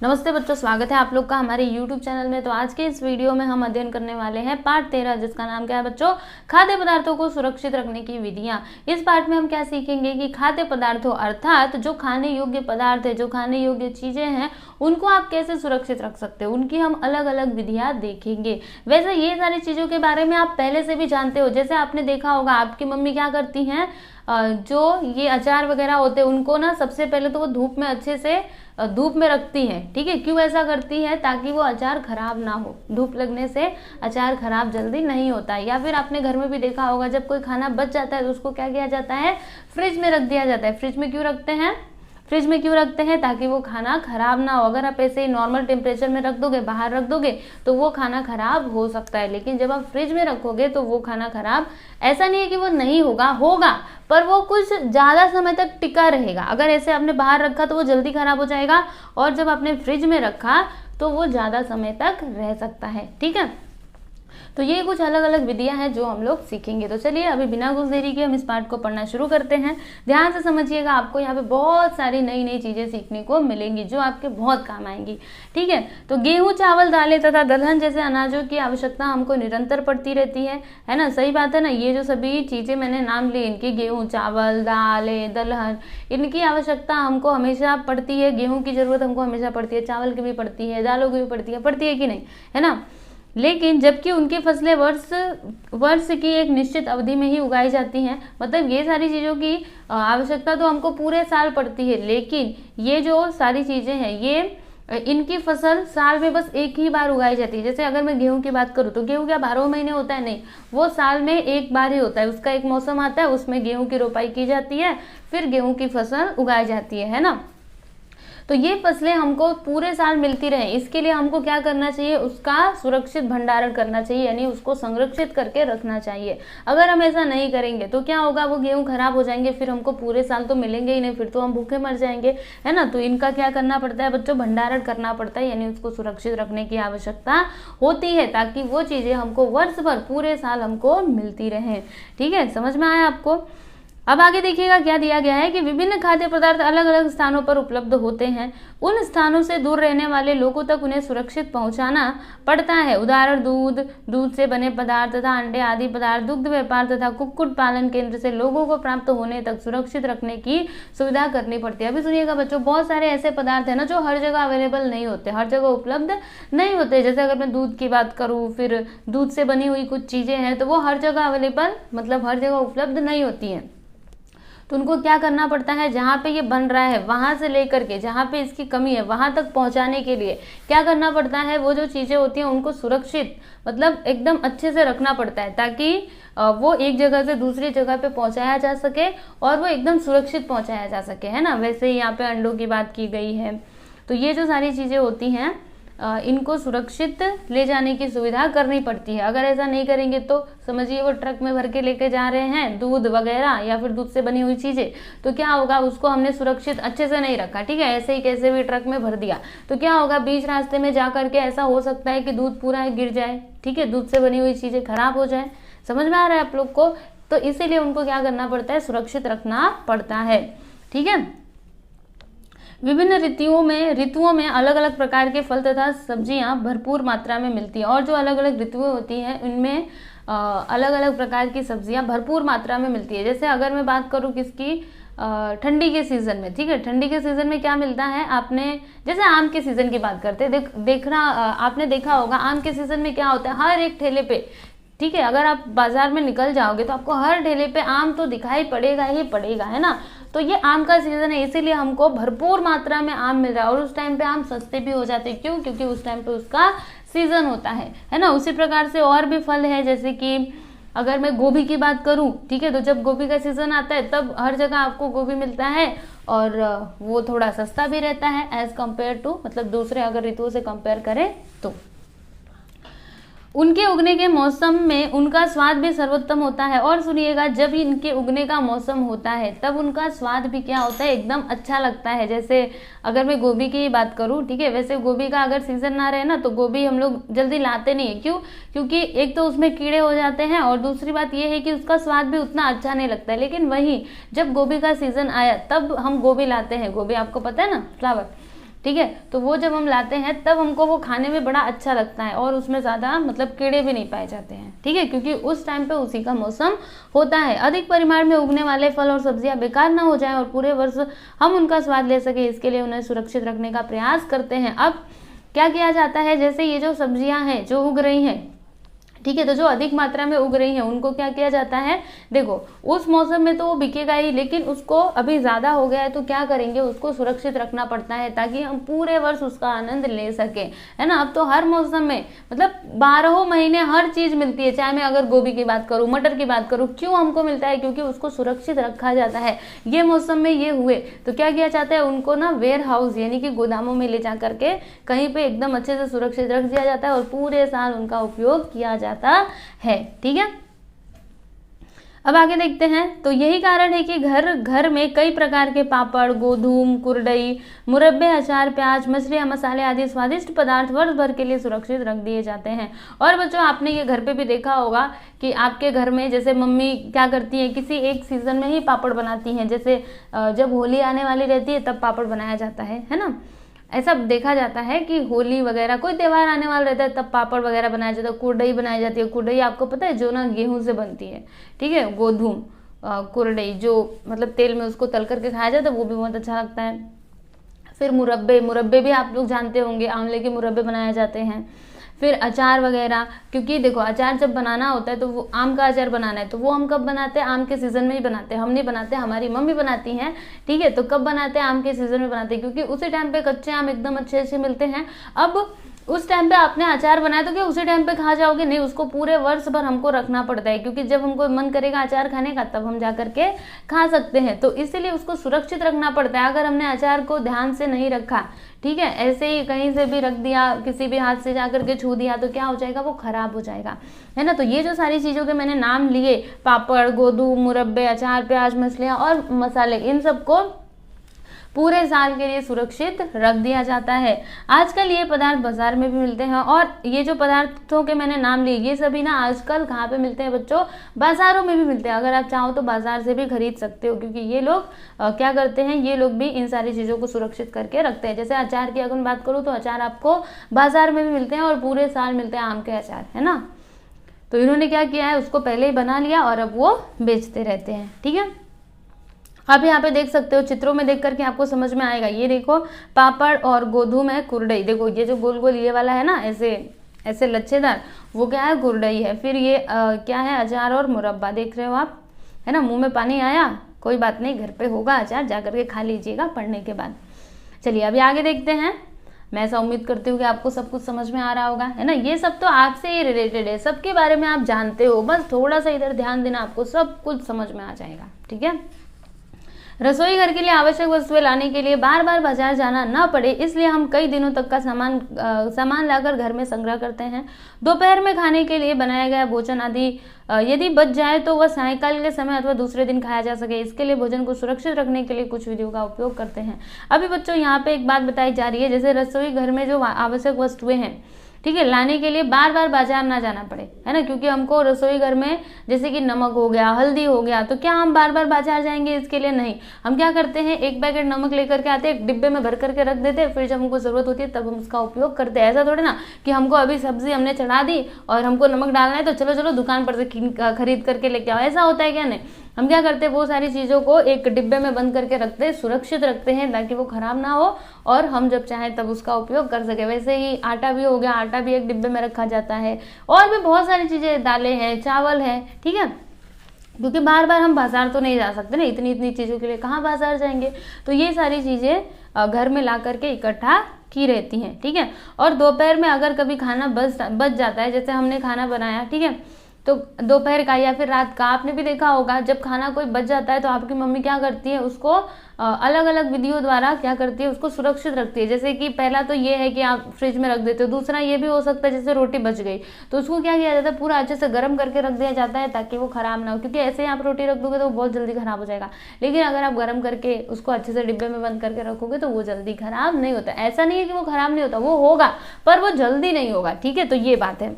नमस्ते बच्चों, स्वागत है आप लोग का हमारे YouTube चैनल में। तो आज के इस वीडियो में हम अध्ययन करने वाले हैं पाठ 13, जिसका नाम क्या है बच्चों? खाद्य पदार्थों को सुरक्षित रखने की विधियां। इस पाठ में हम क्या सीखेंगे कि खाद्य पदार्थों अर्थात जो खाने योग्य पदार्थ है, जो खाने योग्य चीजें हैं, उनको आप कैसे सुरक्षित रख सकते हो, उनकी हम अलग अलग विधियां देखेंगे। वैसे ये सारी चीजों के बारे में आप पहले से भी जानते हो। जैसे आपने देखा होगा आपकी मम्मी क्या करती हैं, जो ये अचार वगैरह होते हैं उनको ना सबसे पहले तो वो धूप में अच्छे से धूप में रखती हैं। ठीक है, क्यों ऐसा करती है? ताकि वो अचार खराब ना हो। धूप लगने से अचार खराब जल्दी नहीं होता है। या फिर आपने घर में भी देखा होगा, जब कोई खाना बच जाता है तो उसको क्या किया जाता है? फ्रिज में रख दिया जाता है। फ्रिज में क्यों रखते हैं? फ्रिज में क्यों रखते हैं? ताकि वो खाना खराब ना हो। अगर आप ऐसे ही नॉर्मल टेम्परेचर में रख दोगे, बाहर रख दोगे, तो वो खाना खराब हो सकता है। लेकिन जब आप फ्रिज में रखोगे तो वो खाना खराब, ऐसा नहीं है कि वो नहीं होगा, होगा, पर वो कुछ ज़्यादा समय तक टिका रहेगा। अगर ऐसे आपने बाहर रखा तो वो जल्दी खराब हो जाएगा, और जब आपने फ्रिज में रखा तो वो ज़्यादा समय तक रह सकता है। ठीक है, तो ये कुछ अलग अलग विधियां हैं जो हम लोग सीखेंगे। तो चलिए अभी बिना कुछ देरी के हम इस पाठ को पढ़ना शुरू करते हैं। ध्यान से समझिएगा, आपको यहाँ पे बहुत सारी नई नई चीजें सीखने को मिलेंगी जो आपके बहुत काम आएंगी। ठीक है, तो गेहूं, चावल, दालें तथा दलहन जैसे अनाजों की आवश्यकता हमको निरंतर पड़ती रहती है ना? सही बात है ना? ये जो सभी चीजें मैंने नाम ली, इनकी गेहूँ, चावल, दालें, दलहन, इनकी आवश्यकता हमको हमेशा पड़ती है। गेहूँ की जरूरत हमको हमेशा पड़ती है, चावल की भी पड़ती है, दालों की भी पड़ती है कि नहीं, है ना? लेकिन जबकि उनकी फसलें वर्ष की एक निश्चित अवधि में ही उगाई जाती हैं। मतलब ये सारी चीज़ों की आवश्यकता तो हमको पूरे साल पड़ती है, लेकिन ये जो सारी चीज़ें हैं, ये इनकी फसल साल में बस एक ही बार उगाई जाती है। जैसे अगर मैं गेहूं की बात करूं तो गेहूं क्या 12 महीने होता है? नहीं, वो साल में एक बार ही होता है। उसका एक मौसम आता है, उसमें गेहूं की रोपाई की जाती है, फिर गेहूं की फसल उगाई जाती है ना? तो ये फसलें हमको पूरे साल मिलती रहे, इसके लिए हमको क्या करना चाहिए? उसका सुरक्षित भंडारण करना चाहिए, यानी उसको संरक्षित करके रखना चाहिए। अगर हम ऐसा नहीं करेंगे तो क्या होगा? वो गेहूं खराब हो जाएंगे, फिर हमको पूरे साल तो मिलेंगे ही नहीं, फिर तो हम भूखे मर जाएंगे, है ना? तो इनका क्या करना पड़ता है बच्चों? भंडारण करना पड़ता है, यानी उसको सुरक्षित रखने की आवश्यकता होती है, ताकि वो चीजें हमको वर्ष भर पूरे साल हमको मिलती रहे। ठीक है, समझ में आया आपको? अब आगे देखिएगा क्या दिया गया है कि विभिन्न खाद्य पदार्थ अलग अलग स्थानों पर उपलब्ध होते हैं। उन स्थानों से दूर रहने वाले लोगों तक उन्हें सुरक्षित पहुंचाना पड़ता है। उदाहरण दूध से बने पदार्थ तथा अंडे आदि पदार्थ दुग्ध व्यापार तथा कुक्कुट पालन केंद्र से लोगों को प्राप्त होने तक सुरक्षित रखने की सुविधा करनी पड़ती है। अभी सुनिएगा बच्चों, बहुत सारे ऐसे पदार्थ है ना जो हर जगह अवेलेबल नहीं होते, हर जगह उपलब्ध नहीं होते। जैसे अगर मैं दूध की बात करूँ, फिर दूध से बनी हुई कुछ चीजें हैं तो वो हर जगह अवेलेबल, मतलब हर जगह उपलब्ध नहीं होती हैं। तो उनको क्या करना पड़ता है? जहाँ पे ये बन रहा है वहाँ से लेकर के जहाँ पे इसकी कमी है वहाँ तक पहुँचाने के लिए क्या करना पड़ता है? वो जो चीज़ें होती हैं उनको सुरक्षित, मतलब एकदम अच्छे से रखना पड़ता है, ताकि वो एक जगह से दूसरी जगह पे पहुँचाया जा सके और वो एकदम सुरक्षित पहुँचाया जा सके, है ना? वैसे ही यहाँ पे अंडों की बात की गई है। तो ये जो सारी चीज़ें होती हैं, इनको सुरक्षित ले जाने की सुविधा करनी पड़ती है। अगर ऐसा नहीं करेंगे तो समझिए वो ट्रक में भर के लेके जा रहे हैं दूध वगैरह या फिर दूध से बनी हुई चीज़ें, तो क्या होगा? उसको हमने सुरक्षित अच्छे से नहीं रखा। ठीक है, ऐसे ही कैसे भी ट्रक में भर दिया तो क्या होगा? बीच रास्ते में जा करके ऐसा हो सकता है कि दूध पूरा गिर जाए। ठीक है, दूध से बनी हुई चीज़ें खराब हो जाए। समझ में आ रहा है आप लोग को? तो इसीलिए उनको क्या करना पड़ता है? सुरक्षित रखना पड़ता है। ठीक है, विभिन्न ऋतुओं में अलग अलग प्रकार के फल तथा सब्जियां भरपूर मात्रा में मिलती हैं। और जो अलग अलग ऋतुएं होती हैं उनमें अलग अलग प्रकार की सब्जियां भरपूर मात्रा में मिलती है। जैसे अगर मैं बात करूं किसकी, ठंडी के सीजन में, ठीक है, ठंडी के सीजन में क्या मिलता है? आपने जैसे आम के सीजन की बात करते हैं, आपने देखा होगा आम के सीजन में क्या होता है? हर एक ठेले पे, ठीक है, अगर आप बाजार में निकल जाओगे तो आपको हर ठेले पे आम तो दिखाई पड़ेगा ही पड़ेगा, है ना? तो ये आम का सीजन है, इसीलिए हमको भरपूर मात्रा में आम मिल रहा है। और उस टाइम पे आम सस्ते भी हो जाते हैं। क्यों? क्योंकि उस टाइम पे उसका सीजन होता है ना? उसी प्रकार से और भी फल है, जैसे कि अगर मैं गोभी की बात करूं, ठीक है, तो जब गोभी का सीजन आता है तब हर जगह आपको गोभी मिलता है, और वो थोड़ा सस्ता भी रहता है एज कम्पेयर टू, मतलब दूसरे अगर ऋतुओं से कंपेयर करें तो। उनके उगने के मौसम में उनका स्वाद भी सर्वोत्तम होता है। और सुनिएगा, जब इनके उगने का मौसम होता है तब उनका स्वाद भी क्या होता है? एकदम अच्छा लगता है। जैसे अगर मैं गोभी की बात करूं, ठीक है, वैसे गोभी का अगर सीजन ना रहे ना तो गोभी हम लोग जल्दी लाते नहीं है। क्यों? क्योंकि एक तो उसमें कीड़े हो जाते हैं, और दूसरी बात ये है कि उसका स्वाद भी उतना अच्छा नहीं लगता है। लेकिन वहीं जब गोभी का सीजन आया तब हम गोभी लाते हैं। गोभी आपको पता है ना, फ्लावर, ठीक है। तो वो जब हम लाते हैं तब हमको वो खाने में बड़ा अच्छा लगता है और उसमें ज़्यादा मतलब कीड़े भी नहीं पाए जाते हैं, ठीक है, क्योंकि उस टाइम पे उसी का मौसम होता है। अधिक परिमाण में उगने वाले फल और सब्जियां बेकार ना हो जाए और पूरे वर्ष हम उनका स्वाद ले सके, इसके लिए उन्हें सुरक्षित रखने का प्रयास करते हैं। अब क्या किया जाता है, जैसे ये जो सब्जियां हैं जो उग रही हैं, ठीक है, तो जो अधिक मात्रा में उग रही है उनको क्या किया जाता है, देखो उस मौसम में तो वो बिकेगा ही, लेकिन उसको अभी ज़्यादा हो गया है तो क्या करेंगे, उसको सुरक्षित रखना पड़ता है ताकि हम पूरे वर्ष उसका आनंद ले सके, है ना। अब तो हर मौसम में मतलब 12 महीने हर चीज़ मिलती है, चाहे मैं अगर गोभी की बात करूँ, मटर की बात करूँ, क्यों हमको मिलता है, क्योंकि उसको सुरक्षित रखा जाता है। ये मौसम में ये हुए तो क्या किया जाता है, उनको ना वेयर हाउस यानी कि गोदामों में ले जा करके कहीं पे एकदम अच्छे से सुरक्षित रख दिया जाता है और पूरे साल उनका उपयोग किया जाता है, ठीक है। अब आगे देखते हैं, तो यही कारण है कि घर घर में कई प्रकार के पापड़, गोधूम, कुरडई, मुरब्बे, अचार, प्याज, मछलियाँ, मसाले आदि स्वादिष्ट पदार्थ वर्ष भर के लिए सुरक्षित रख दिए जाते हैं। और बच्चों आपने ये घर पे भी देखा होगा कि आपके घर में जैसे मम्मी क्या करती है, किसी एक सीजन में ही पापड़ बनाती हैं, जैसे जब होली आने वाली रहती है तब पापड़ बनाया जाता है ना। ऐसा देखा जाता है कि होली वगैरह कोई त्यौहार आने वाला रहता है तब पापड़ वगैरह बनाया जाता है, कुरडई बनाई जाती है। कुरडई आपको पता है जो ना गेहूं से बनती है, ठीक है, गोधूम कुरडई जो मतलब तेल में उसको तल करके खाया जाता है, वो भी बहुत अच्छा लगता है। फिर मुरब्बे, मुरब्बे भी आप लोग जानते होंगे, आंवले के मुरब्बे बनाए जाते हैं। फिर अचार वगैरह, क्योंकि देखो अचार जब बनाना होता है तो वो आम का अचार बनाना है तो वो हम कब बनाते हैं, आम के सीजन में ही बनाते हैं, हम नहीं बनाते, हमारी मम्मी बनाती हैं, ठीक है। तो कब बनाते हैं, आम के सीजन में बनाते हैं, क्योंकि उसी टाइम पे कच्चे आम एकदम अच्छे अच्छे मिलते हैं। अब उस टाइम पे आपने अचार बनाया तो क्या उसी टाइम पे खा जाओगे, नहीं, उसको पूरे वर्ष भर हमको रखना पड़ता है, क्योंकि जब हमको मन करेगा अचार खाने का तब हम जा करके खा सकते हैं। तो इसीलिए उसको सुरक्षित रखना पड़ता है। अगर हमने अचार को ध्यान से नहीं रखा, ठीक है, ऐसे ही कहीं से भी रख दिया, किसी भी हाथ से जा करके छू दिया, तो क्या हो जाएगा, वो खराब हो जाएगा, है ना। तो ये जो सारी चीज़ों के मैंने नाम लिए, पापड़, गोधूम, मुरब्बे, अचार, प्याज, मछलियाँ और मसाले, इन सबको पूरे साल के लिए सुरक्षित रख दिया जाता है। आजकल ये पदार्थ बाजार में भी मिलते हैं और ये जो पदार्थों के मैंने नाम लिए ये सभी ना आजकल कहाँ पे मिलते हैं बच्चों, बाजारों में भी मिलते हैं। अगर आप चाहो तो बाजार से भी खरीद सकते हो, क्योंकि ये लोग क्या करते हैं, ये लोग भी इन सारी चीज़ों को सुरक्षित करके रखते हैं। जैसे अचार की अगर बात करूँ तो अचार आपको बाजार में भी मिलते हैं और पूरे साल मिलते हैं आम के अचार, है ना। तो इन्होंने क्या किया है, उसको पहले ही बना लिया और अब वो बेचते रहते हैं, ठीक है। आप यहाँ पे देख सकते हो, चित्रों में देख करके आपको समझ में आएगा। ये देखो पापड़ और गोधूम है, कुरडई, देखो ये जो गोल गोल ये वाला है ना, ऐसे ऐसे लच्छेदार, वो क्या है, कुरडई है। फिर ये क्या है, अचार और मुरब्बा, देख रहे हो आप, है ना। मुंह में पानी आया, कोई बात नहीं, घर पे होगा अचार, जा करके खा लीजिएगा पढ़ने के बाद। चलिए अभी आगे देखते हैं। मैं ऐसा उम्मीद करती हूँ कि आपको सब कुछ समझ में आ रहा होगा, है ना। ये सब तो आपसे ही रिलेटेड है, सबके बारे में आप जानते हो, बस थोड़ा सा इधर ध्यान देना, आपको सब कुछ समझ में आ जाएगा, ठीक है। रसोई घर के लिए आवश्यक वस्तुएं लाने के लिए बार बार बाजार जाना ना पड़े, इसलिए हम कई दिनों तक का सामान लाकर घर में संग्रह करते हैं। दोपहर में खाने के लिए बनाया गया भोजन आदि यदि बच जाए तो वह सायंकाल के समय अथवा दूसरे दिन खाया जा सके, इसके लिए भोजन को सुरक्षित रखने के लिए कुछ विधियों का उपयोग करते हैं। अभी बच्चों यहाँ पे एक बात बताई जा रही है, जैसे रसोई घर में जो आवश्यक वस्तुएं हैं, ठीक है, लाने के लिए बार बार बाजार ना जाना पड़े, है ना, क्योंकि हमको रसोई घर में जैसे कि नमक हो गया, हल्दी हो गया, तो क्या हम बार बार बाजार जाएंगे इसके लिए, नहीं। हम क्या करते हैं, एक पैकेट नमक लेकर के आते हैं, एक डिब्बे में भर करके रख देते हैं, फिर जब हमको जरूरत होती है तब हम उसका उपयोग करते हैं। ऐसा थोड़ी ना कि हमको अभी सब्जी हमने चढ़ा दी और हमको नमक डालना है तो चलो चलो दुकान पर से खरीद करके लेके आओ, ऐसा होता है क्या, नहीं। हम क्या करते हैं, वो सारी चीज़ों को एक डिब्बे में बंद करके रखते हैं, सुरक्षित रखते हैं ताकि वो खराब ना हो और हम जब चाहें तब उसका उपयोग कर सके। वैसे ही आटा भी हो गया, आटा भी एक डिब्बे में रखा जाता है, और भी बहुत सारी चीज़ें, दालें हैं, चावल है, ठीक है, क्योंकि बार बार हम बाजार तो नहीं जा सकते ना, इतनी इतनी चीज़ों के लिए कहाँ बाजार जाएंगे। तो ये सारी चीज़ें घर में ला करके इकट्ठा की रहती हैं, ठीक है। और दोपहर में अगर कभी खाना बच जाता है, जैसे हमने खाना बनाया, ठीक है, तो दोपहर का या फिर रात का, आपने भी देखा होगा जब खाना कोई बच जाता है तो आपकी मम्मी क्या करती है, उसको अलग अलग विधियों द्वारा क्या करती है, उसको सुरक्षित रखती है। जैसे कि पहला तो ये है कि आप फ्रिज में रख देते हो, दूसरा ये भी हो सकता है जैसे रोटी बच गई तो उसको क्या किया जाता है, पूरा अच्छे से गर्म करके रख दिया जाता है ताकि वो खराब ना हो, क्योंकि ऐसे ही आप रोटी रख दोगे तो वो बहुत जल्दी खराब हो जाएगा। लेकिन अगर आप गर्म करके उसको अच्छे से डिब्बे में बंद करके रखोगे तो वो जल्दी खराब नहीं होता। ऐसा नहीं है कि वो खराब नहीं होता, वो होगा पर वो जल्दी नहीं होगा, ठीक है। तो ये बात है।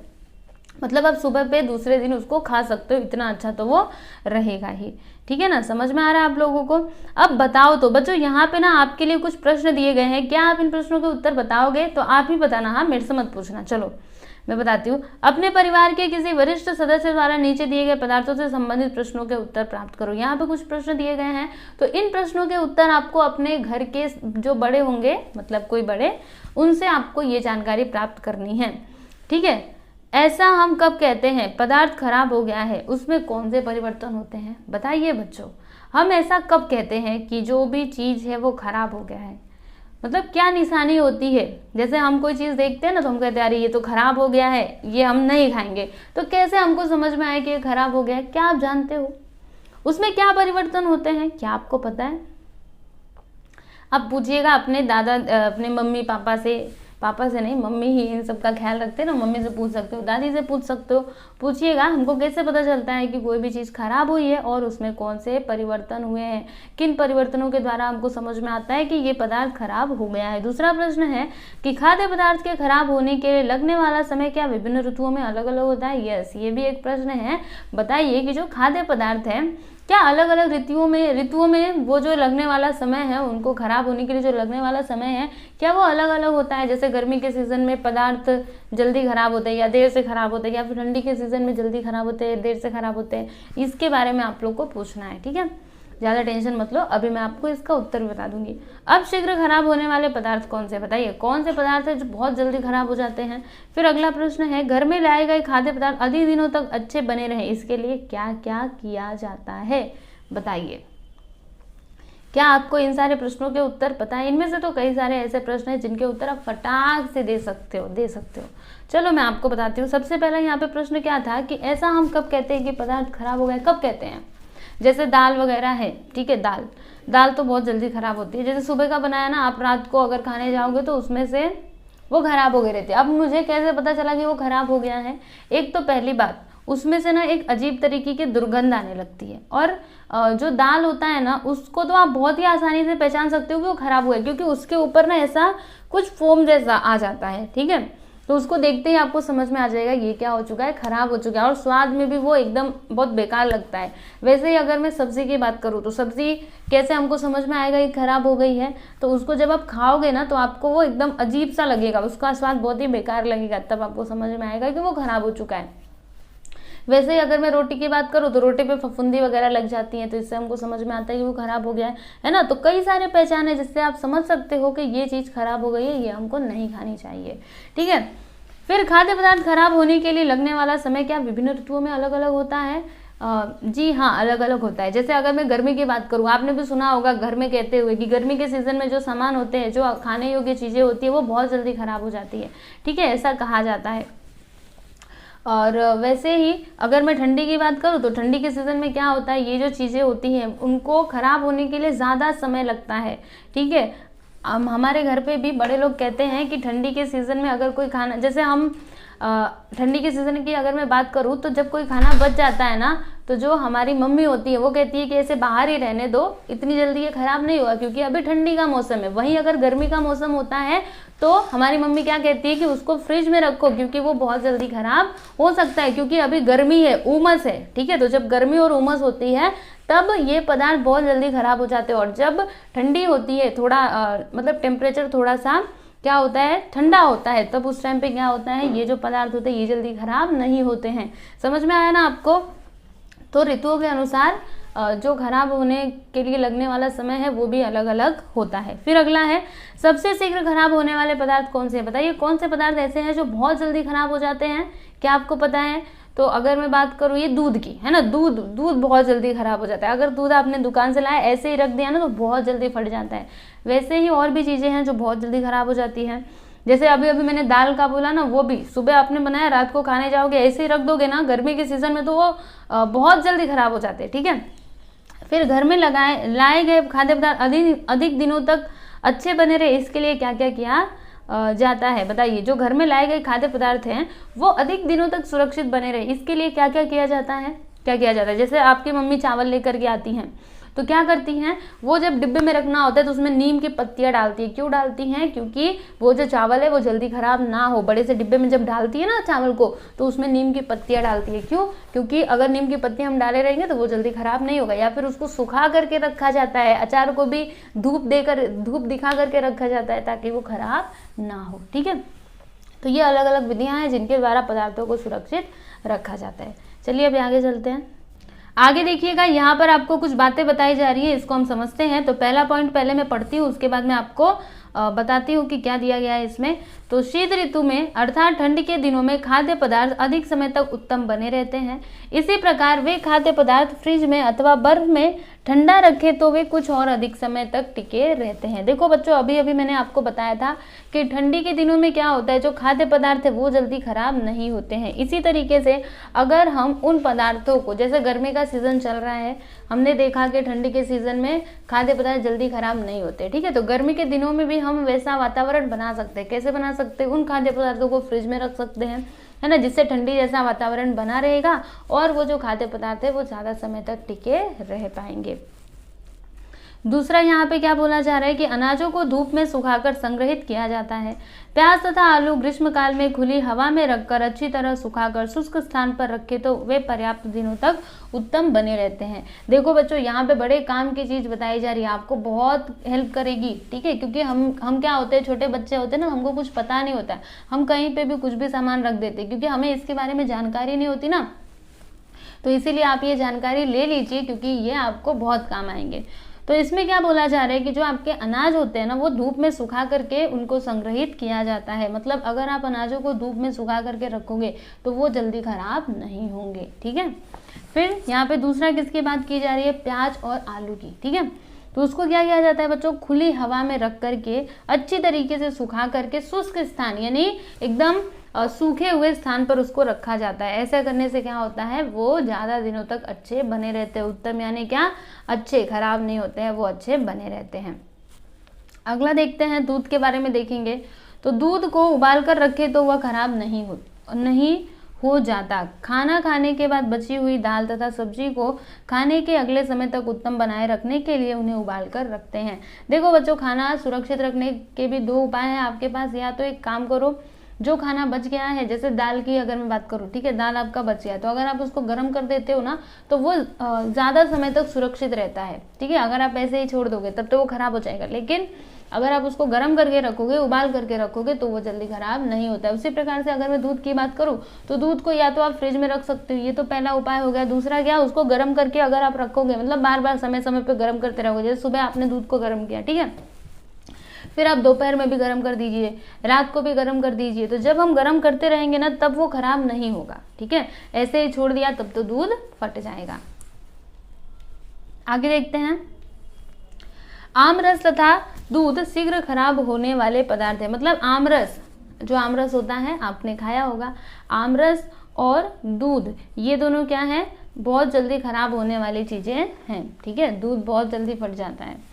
मतलब आप सुबह पे दूसरे दिन उसको खा सकते हो, इतना अच्छा तो वो रहेगा ही। ठीक है ना, समझ में आ रहा है आप लोगों को। अब बताओ तो बच्चों, यहाँ पे ना आपके लिए कुछ प्रश्न दिए गए हैं, क्या आप इन प्रश्नों के उत्तर बताओगे? तो आप ही बताना, हाँ मेरे से मत पूछना। चलो मैं बताती हूँ। अपने परिवार के किसी वरिष्ठ सदस्य द्वारा नीचे दिए गए पदार्थों से संबंधित प्रश्नों के उत्तर प्राप्त करो। यहाँ पे कुछ प्रश्न दिए गए हैं, तो इन प्रश्नों के उत्तर आपको अपने घर के जो बड़े होंगे, मतलब कोई बड़े, उनसे आपको ये जानकारी प्राप्त करनी है। ठीक है, ऐसा हम कब कहते हैं? पदार्थ खराब हो गया है, उसमें कौन से परिवर्तन होते हैं? बताइए बच्चों, हम ऐसा कब कहते हैं कि जो भी चीज़ है वो खराब हो गया है? मतलब क्या निशानी होती है? जैसे हम कोई चीज़ देखते हैं ना, तो हम कहते हैं अरे ये तो खराब हो गया है, ये हम नहीं खाएंगे। तो कैसे हमको समझ में आए कि ये खराब हो गया है? क्या आप जानते हो उसमें क्या परिवर्तन होते हैं? क्या आपको पता है? अब पूछिएगा अपने अपने मम्मी पापा से नहीं, मम्मी ही इन सब का ख्याल रखते हैं ना, मम्मी से पूछ सकते हो, दादी से पूछ सकते हो। पूछिएगा हमको कैसे पता चलता है कि कोई भी चीज़ खराब हुई है और उसमें कौन से परिवर्तन हुए हैं, किन परिवर्तनों के द्वारा हमको समझ में आता है कि ये पदार्थ खराब हो गया है। दूसरा प्रश्न है कि खाद्य पदार्थ के खराब होने के लिए लगने वाला समय क्या विभिन्न ऋतुओं में अलग अलग होता है? यस, ये भी एक प्रश्न है। बताइए कि जो खाद्य पदार्थ है क्या अलग अलग ऋतुओं में वो जो लगने वाला समय है, उनको खराब होने के लिए जो लगने वाला समय है, क्या वो अलग अलग होता है? जैसे गर्मी के सीजन में पदार्थ जल्दी खराब होते हैं या देर से खराब होते हैं, या फिर ठंडी के सीजन में जल्दी खराब होते हैं, देर से खराब होते हैं, इसके बारे में आप लोग को पूछना है। ठीक है, ज़्यादा टेंशन मत लो, अभी मैं आपको इसका उत्तर बता दूंगी। अब शीघ्र खराब होने वाले पदार्थ कौन से? बताइए कौन से पदार्थ है जो बहुत जल्दी खराब हो जाते हैं। फिर अगला प्रश्न है, घर में लाए गए खाद्य पदार्थ अधिक दिनों तक अच्छे बने रहे, इसके लिए क्या क्या किया जाता है? बताइए, क्या आपको इन सारे प्रश्नों के उत्तर पता है? इनमें से तो कई सारे ऐसे प्रश्न हैं जिनके उत्तर आप फटाक से दे सकते हो। चलो मैं आपको बताती हूँ। सबसे पहला यहाँ पे प्रश्न क्या था कि ऐसा हम कब कहते हैं कि पदार्थ खराब हो गया? कब कहते हैं? जैसे दाल वगैरह है, ठीक है, दाल तो बहुत जल्दी खराब होती है। जैसे सुबह का बनाया ना, आप रात को अगर खाने जाओगे तो उसमें से वो खराब हो गए रहते। अब मुझे कैसे पता चला कि वो खराब हो गया है? एक तो पहली बात, उसमें से ना एक अजीब तरीके की दुर्गंध आने लगती है, और जो दाल होता है ना, उसको तो आप बहुत ही आसानी से पहचान सकते हो कि वो खराब हुआ है, क्योंकि उसके ऊपर ना ऐसा कुछ फोम जैसा आ जाता है। ठीक है, तो उसको देखते ही आपको समझ में आ जाएगा ये क्या हो चुका है, खराब हो चुका है। और स्वाद में भी वो एकदम बहुत बेकार लगता है। वैसे ही अगर मैं सब्जी की बात करूँ तो सब्जी कैसे हमको समझ में आएगा ये खराब हो गई है? तो उसको जब आप खाओगे ना, तो आपको वो एकदम अजीब सा लगेगा, उसका स्वाद बहुत ही बेकार लगेगा, तब आपको समझ में आएगा कि वो खराब हो चुका है। वैसे ही अगर मैं रोटी की बात करूँ तो रोटी पे फफूंदी वगैरह लग जाती हैं, तो इससे हमको समझ में आता है कि वो खराब हो गया है ना। तो कई सारे पहचान है जिससे आप समझ सकते हो कि ये चीज़ खराब हो गई है, ये हमको नहीं खानी चाहिए। ठीक है, फिर खाद्य पदार्थ खराब होने के लिए लगने वाला समय क्या विभिन्न ऋतुओं में अलग अलग होता है? जी हाँ, अलग अलग होता है। जैसे अगर मैं गर्मी की बात करूँ, आपने भी सुना होगा घर में कहते हुए कि गर्मी के सीजन में जो सामान होते हैं, जो खाने योग्य चीज़ें होती है, वो बहुत जल्दी खराब हो जाती है। ठीक है, ऐसा कहा जाता है। और वैसे ही अगर मैं ठंडी की बात करूँ तो ठंडी के सीज़न में क्या होता है, ये जो चीज़ें होती हैं उनको ख़राब होने के लिए ज़्यादा समय लगता है। ठीक है, हमारे घर पे भी बड़े लोग कहते हैं कि ठंडी के सीज़न में अगर कोई खाना, जैसे हम ठंडी के सीज़न की अगर मैं बात करूँ तो जब कोई खाना बच जाता है ना, तो जो हमारी मम्मी होती है वो कहती है कि ऐसे बाहर ही रहने दो, इतनी जल्दी ये खराब नहीं होगा, क्योंकि अभी ठंडी का मौसम है। वहीं अगर गर्मी का मौसम होता है तो हमारी मम्मी क्या कहती है कि उसको फ्रिज में रखो, क्योंकि वो बहुत जल्दी खराब हो सकता है, क्योंकि अभी गर्मी है, उमस है। ठीक है, तो जब गर्मी और उमस होती है तब ये पदार्थ बहुत जल्दी खराब हो जाते हैं। और जब ठंडी होती है, थोड़ा मतलब टेम्परेचर थोड़ा सा क्या होता है, ठंडा होता है, तब उस टाइम पे क्या होता है, ये जो पदार्थ होते हैं ये जल्दी खराब नहीं होते हैं। समझ में आया ना आपको? तो ऋतुओं के अनुसार जो खराब होने के लिए लगने वाला समय है वो भी अलग अलग होता है। फिर अगला है, सबसे शीघ्र खराब होने वाले पदार्थ कौन से हैं? बताइए कौन से पदार्थ ऐसे हैं जो बहुत जल्दी खराब हो जाते हैं? क्या आपको पता है? तो अगर मैं बात करूँ ये दूध की, है ना, दूध बहुत जल्दी खराब हो जाता है। अगर दूध आपने दुकान से लाया, ऐसे ही रख दिया ना, तो बहुत जल्दी फट जाता है। वैसे ही और भी चीज़ें हैं जो बहुत जल्दी खराब हो जाती हैं। जैसे अभी मैंने दाल का बोला ना, वो भी सुबह आपने बनाया, रात को खाने जाओगे, ऐसे ही रख दोगे ना गर्मी के सीजन में, तो वो बहुत जल्दी खराब हो जाते हैं। ठीक है, फिर घर में लाए गए खाद्य पदार्थ अधिक दिनों तक अच्छे बने रहे, इसके लिए क्या क्या किया जाता है? बताइए, जो घर में लाए गए खाद्य पदार्थ हैं वो अधिक दिनों तक सुरक्षित बने रहे, इसके लिए क्या क्या किया जाता है? क्या किया जाता है? जैसे आपकी मम्मी चावल लेकर के आती हैं, तो क्या करती हैं, वो जब डिब्बे में रखना होता है तो उसमें नीम की पत्तियां डालती है। क्यों डालती हैं, क्योंकि वो जो चावल है वो जल्दी खराब ना हो। बड़े से डिब्बे में जब डालती है ना चावल को, तो उसमें नीम की पत्तियां डालती है। क्यों, क्योंकि अगर नीम की पत्तियां हम डाले रहेंगे तो वो जल्दी खराब नहीं होगा। या फिर उसको सुखा करके रखा जाता है, अचार को भी धूप दिखा करके रखा जाता है ताकि वो खराब ना हो। ठीक है, तो ये अलग अलग विधियां हैं जिनके द्वारा पदार्थों को सुरक्षित रखा जाता है। चलिए अभी आगे चलते हैं। आगे देखिएगा, यहाँ पर आपको कुछ बातें बताई जा रही है, इसको हम समझते हैं। तो पहला पॉइंट पहले मैं पढ़ती हूँ, उसके बाद मैं आपको बताती हूँ कि क्या दिया गया है इसमें। तो शीत ऋतु में अर्थात ठंड के दिनों में खाद्य पदार्थ अधिक समय तक उत्तम बने रहते हैं। इसी प्रकार वे खाद्य पदार्थ फ्रिज में अथवा बर्फ में ठंडा रखे तो वे कुछ और अधिक समय तक टिके रहते हैं। देखो बच्चों, अभी अभी मैंने आपको बताया था कि ठंडी के दिनों में क्या होता है, जो खाद्य पदार्थ है वो जल्दी खराब नहीं होते हैं। इसी तरीके से अगर हम उन पदार्थों को, जैसे गर्मी का सीजन चल रहा है, हमने देखा कि ठंडी के सीजन में खाद्य पदार्थ जल्दी खराब नहीं होते। ठीक है, तो गर्मी के दिनों में भी हम वैसा वातावरण बना सकते हैं। कैसे बना सकते हैं, उन खाद्य पदार्थों को फ्रिज में रख सकते हैं, है ना, जिससे ठंडी जैसा वातावरण बना रहेगा और वो जो खाद्य पदार्थ है वो ज़्यादा समय तक टिके रह पाएंगे। दूसरा यहाँ पे क्या बोला जा रहा है कि अनाजों को धूप में सुखाकर संग्रहित किया जाता है। प्याज तथा आलू ग्रीष्म काल में खुली हवा में रखकर अच्छी तरह सुखाकर शुष्क स्थान पर रखे तो वे पर्याप्त दिनों तक उत्तम बने रहते हैं। देखो बच्चों, यहाँ पे बड़े काम की चीज बताई जा रही है, आपको बहुत हेल्प करेगी। ठीक है, क्योंकि हम क्या होते हैं, छोटे बच्चे होते हैं ना, हमको कुछ पता नहीं होता, हम कहीं पे भी कुछ भी सामान रख देते हैं क्योंकि हमें इसके बारे में जानकारी नहीं होती ना। तो इसीलिए आप ये जानकारी ले लीजिए क्योंकि ये आपको बहुत काम आएंगे। तो इसमें क्या बोला जा रहा है कि जो आपके अनाज होते हैं ना, वो धूप में सुखा करके उनको संग्रहित किया जाता है। मतलब अगर आप अनाजों को धूप में सुखा करके रखोगे तो वो जल्दी खराब नहीं होंगे। ठीक है, फिर यहाँ पे दूसरा किसकी बात की जा रही है, प्याज और आलू की। ठीक है, तो उसको क्या किया जाता है बच्चों, खुली हवा में रख करके अच्छी तरीके से सुखा करके शुष्क स्थान यानी एकदम सूखे हुए स्थान पर उसको रखा जाता है। ऐसा करने से क्या होता है, वो ज़्यादा दिनों तक अच्छे बने रहते हैं। उत्तम यानी क्या, अच्छे, खराब नहीं होते हैं, वो अच्छे बने रहते हैं। अगला देखते हैं, दूध के बारे में देखेंगे। तो दूध को उबाल कर रखे तो वह खराब नहीं हो जाता। खाना खाने के बाद बची हुई दाल तथा सब्जी को खाने के अगले समय तक उत्तम बनाए रखने के लिए उन्हें उबाल कर रखते हैं। देखो बच्चों, खाना सुरक्षित रखने के भी दो उपाय हैं आपके पास। या तो एक काम करो, जो खाना बच गया है, जैसे दाल की अगर मैं बात करूँ, ठीक है, दाल आपका बच गया तो अगर आप उसको गर्म कर देते हो ना तो वो ज़्यादा समय तक सुरक्षित रहता है। ठीक है, अगर आप ऐसे ही छोड़ दोगे तब तो वो खराब हो जाएगा, लेकिन अगर आप उसको गर्म करके रखोगे, उबाल करके रखोगे तो वो जल्दी खराब नहीं होता है। उसी प्रकार से अगर मैं दूध की बात करूँ तो दूध को या तो आप फ्रिज में रख सकते हो, ये तो पहला उपाय हो गया। दूसरा क्या, उसको गर्म करके अगर आप रखोगे, मतलब बार बार समय समय पर गर्म करते रहोगे। जैसे सुबह आपने दूध को गर्म किया, ठीक है, फिर आप दोपहर में भी गर्म कर दीजिए, रात को भी गर्म कर दीजिए। तो जब हम गर्म करते रहेंगे ना तब वो खराब नहीं होगा। ठीक है, ऐसे ही छोड़ दिया तब तो दूध फट जाएगा। आगे देखते हैं, आमरस तथा दूध शीघ्र खराब होने वाले पदार्थ है। मतलब आमरस, जो आमरस होता है आपने खाया होगा, आमरस और दूध ये दोनों क्या है, बहुत जल्दी खराब होने वाली चीजें हैं। ठीक है, दूध बहुत जल्दी फट जाता है।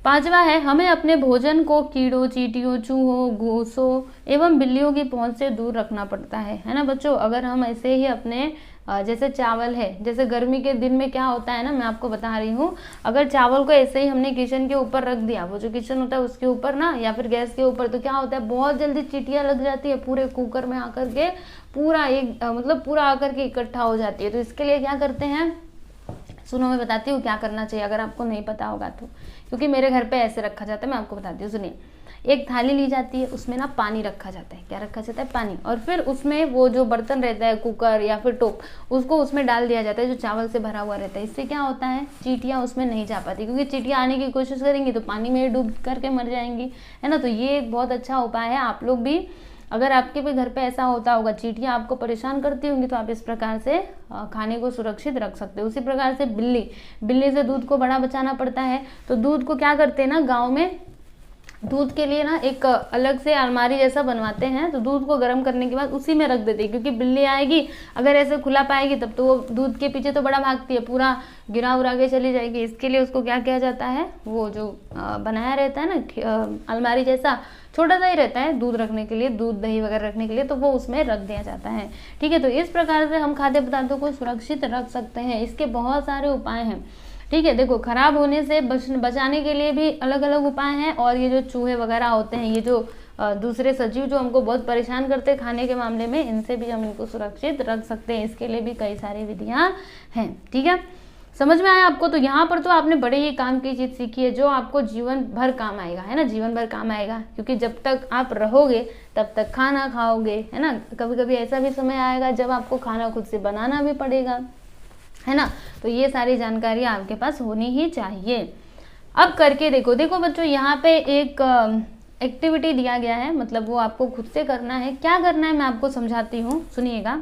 पांचवा है, हमें अपने भोजन को कीड़ों, चींटियों, चूहों, घूसों एवं बिल्लियों की पहुंच से दूर रखना पड़ता है ना बच्चों। अगर हम ऐसे ही अपने जैसे चावल है, जैसे गर्मी के दिन में क्या होता है ना, मैं आपको बता रही हूँ, अगर चावल को ऐसे ही हमने किचन के ऊपर रख दिया, वो जो किचन होता है उसके ऊपर ना, या फिर गैस के ऊपर, तो क्या होता है, बहुत जल्दी चींटियां लग जाती है, पूरे कुकर में आकर के पूरा एक मतलब पूरा आकर के इकट्ठा हो जाती है। तो इसके लिए क्या करते हैं, सुनो मैं बताती हूँ क्या करना चाहिए अगर आपको नहीं पता होगा तो, क्योंकि मेरे घर पे ऐसे रखा जाता है, मैं आपको बताती हूँ। सुनिए, एक थाली ली जाती है, उसमें ना पानी रखा जाता है। क्या रखा जाता है, पानी, और फिर उसमें वो जो बर्तन रहता है, कुकर या फिर टोप, उसको उसमें डाल दिया जाता है जो चावल से भरा हुआ रहता है। इससे क्या होता है, चींटियां उसमें नहीं जा पाती, क्योंकि चींटियां आने की कोशिश करेंगी तो पानी में डूब करके मर जाएंगी, है ना। तो ये एक बहुत अच्छा उपाय है। आप लोग भी, अगर आपके भी घर पे ऐसा होता होगा, चींटियां आपको परेशान करती होंगी, तो आप इस प्रकार से खाने को सुरक्षित रख सकते हो। उसी प्रकार से बिल्ली से दूध को बड़ा बचाना पड़ता है। तो दूध को क्या करते हैं ना, गाँव में दूध के लिए ना एक अलग से अलमारी जैसा बनवाते हैं। तो दूध को गर्म करने के बाद उसी में रख देते हैं, क्योंकि बिल्ली आएगी, अगर ऐसे खुला पाएगी तब तो वो दूध के पीछे तो बड़ा भागती है, पूरा गिरा उरा के चली जाएगी। इसके लिए उसको क्या किया जाता है, वो जो बनाया रहता है ना अलमारी जैसा, छोटा सा ही रहता है दूध रखने के लिए, दूध दही वगैरह रखने के लिए, तो वो उसमें रख दिया जाता है। ठीक है, तो इस प्रकार से हम खाद्य पदार्थों को सुरक्षित रख सकते हैं। इसके बहुत सारे उपाय हैं। ठीक है। देखो खराब होने से बचाने के लिए भी अलग अलग उपाय हैं, और ये जो चूहे वगैरह होते हैं, ये जो दूसरे सजीव जो हमको बहुत परेशान करते हैं खाने के मामले में, इनसे भी हम इनको सुरक्षित रख सकते हैं। इसके लिए भी कई सारी विधियां हैं। ठीक है, समझ में आया आपको? तो यहाँ पर तो आपने बड़े ही काम की चीज सीखी है जो आपको जीवन भर काम आएगा, है ना, जीवन भर काम आएगा, क्योंकि जब तक आप रहोगे तब तक खाना खाओगे, है ना। कभी कभी ऐसा भी समय आएगा जब आपको खाना खुद से बनाना भी पड़ेगा, है ना। तो ये सारी जानकारी आपके पास होनी ही चाहिए। अब करके देखो, देखो बच्चों यहाँ पे एक एक्टिविटी दिया गया है, मतलब वो आपको खुद से करना है। क्या करना है मैं आपको समझाती हूँ, सुनिएगा।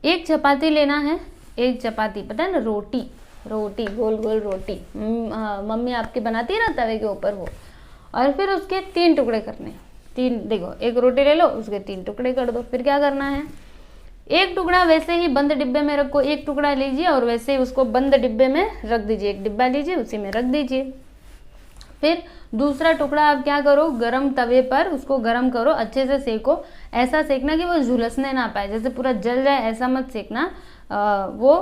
एक चपाती लेना है, एक चपाती, पता है ना, रोटी, रोटी गोल गोल रोटी मम्मी आपकी बनाती है ना तवे के ऊपर वो, और फिर उसके 3 टुकड़े करने, 3, देखो एक रोटी ले लो, उसके 3 टुकड़े कर दो। फिर क्या करना है, एक टुकड़ा वैसे ही बंद डिब्बे में रखो, एक टुकड़ा लीजिए और वैसे ही उसको बंद डिब्बे में रख दीजिए, एक डिब्बा लीजिए उसी में रख दीजिए। फिर दूसरा टुकड़ा आप क्या करो, गरम तवे पर उसको गरम करो, अच्छे से सेको, ऐसा सेकना कि वो झुलसने ना पाए, जैसे पूरा जल जाए ऐसा मत सेकना, वो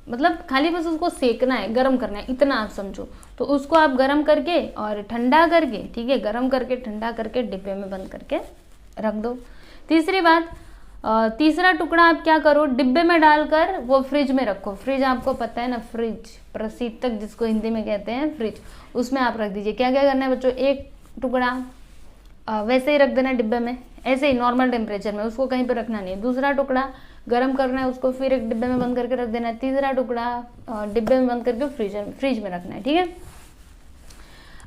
मतलब खाली बस उसको सेकना है, गरम करना है, इतना आप समझो। तो उसको आप गरम करके और ठंडा करके, ठीक है, गरम करके ठंडा करके डिब्बे में बंद करके रख दो। तीसरी बात, तीसरा टुकड़ा आप क्या करो, डिब्बे में डालकर वो फ्रिज में रखो। फ्रिज आपको पता है ना, फ्रिज, प्रशीतक जिसको हिंदी में कहते हैं, फ्रिज, उसमें आप रख दीजिए। क्या क्या करना है बच्चों, एक टुकड़ा वैसे ही रख देना डिब्बे में, ऐसे ही नॉर्मल टेम्परेचर में, उसको कहीं पर रखना नहीं है। दूसरा टुकड़ा गरम करना है, उसको फिर एक डिब्बे में बंद करके रख देना है। तीसरा टुकड़ा डिब्बे में बंद करके फ्रिज में रखना है। ठीक है,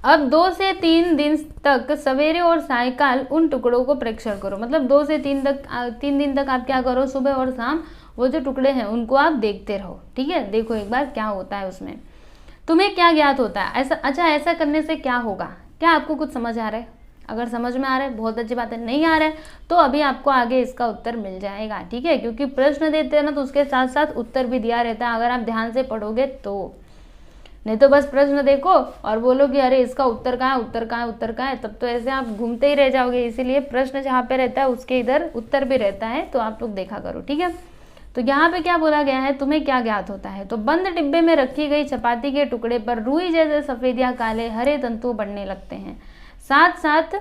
अब 2 से 3 दिन तक सवेरे और सायकाल उन टुकड़ों को प्रेक्षण करो, मतलब 2 से 3 दिन तक आप क्या करो, सुबह और शाम वो जो टुकड़े हैं उनको आप देखते रहो। ठीक है, देखो एक बार क्या होता है उसमें, तुम्हें क्या ज्ञात होता है। ऐसा, अच्छा ऐसा करने से क्या होगा, क्या आपको कुछ समझ आ रहा है? अगर समझ में आ रहा है बहुत अच्छी बात है, नहीं आ रहा है तो अभी आपको आगे इसका उत्तर मिल जाएगा। ठीक है, क्योंकि प्रश्न देते हैं ना तो उसके साथ साथ उत्तर भी दिया रहता है, अगर आप ध्यान से पढ़ोगे तो। नहीं तो बस प्रश्न देखो और बोलो कि अरे इसका उत्तर कहाँ है, उत्तर कहाँ है, उत्तर कहाँ है, तब तो ऐसे आप घूमते ही रह जाओगे। इसीलिए प्रश्न जहाँ पे रहता है उसके इधर उत्तर भी रहता है, तो आप लोग देखा करो। ठीक है, तो यहाँ पे क्या बोला गया है, तुम्हें क्या ज्ञात होता है। तो बंद डिब्बे में रखी गई चपाती के टुकड़े पर रुई जैसे सफेद या काले हरे तंतु बढ़ने लगते हैं, साथ साथ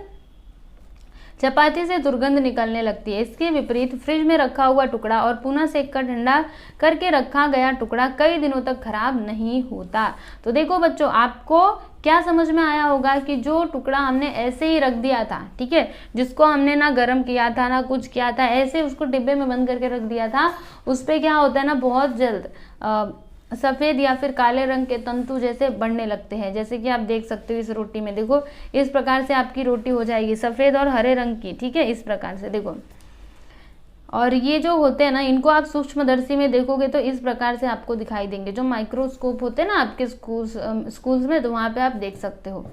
चपाती से दुर्गंध निकलने लगती है। इसके विपरीत फ्रिज में रखा हुआ टुकड़ा और पुनः सेक कर ठंडा करके रखा गया टुकड़ा कई दिनों तक खराब नहीं होता। तो देखो बच्चों, आपको क्या समझ में आया होगा कि जो टुकड़ा हमने ऐसे ही रख दिया था, ठीक है, जिसको हमने ना गर्म किया था ना कुछ किया था, ऐसे उसको डिब्बे में बंद करके रख दिया था, उस पर क्या होता है ना, बहुत जल्द सफ़ेद या फिर काले रंग के तंतु जैसे बढ़ने लगते हैं। जैसे कि आप देख सकते हो इस रोटी में, देखो इस प्रकार से आपकी रोटी हो जाएगी सफ़ेद और हरे रंग की। ठीक है, इस प्रकार से देखो, और ये जो होते हैं ना, इनको आप सूक्ष्मदर्शी में देखोगे तो इस प्रकार से आपको दिखाई देंगे। जो माइक्रोस्कोप होते हैं ना आपके स्कूल्स में, तो वहाँ पे आप देख सकते हो।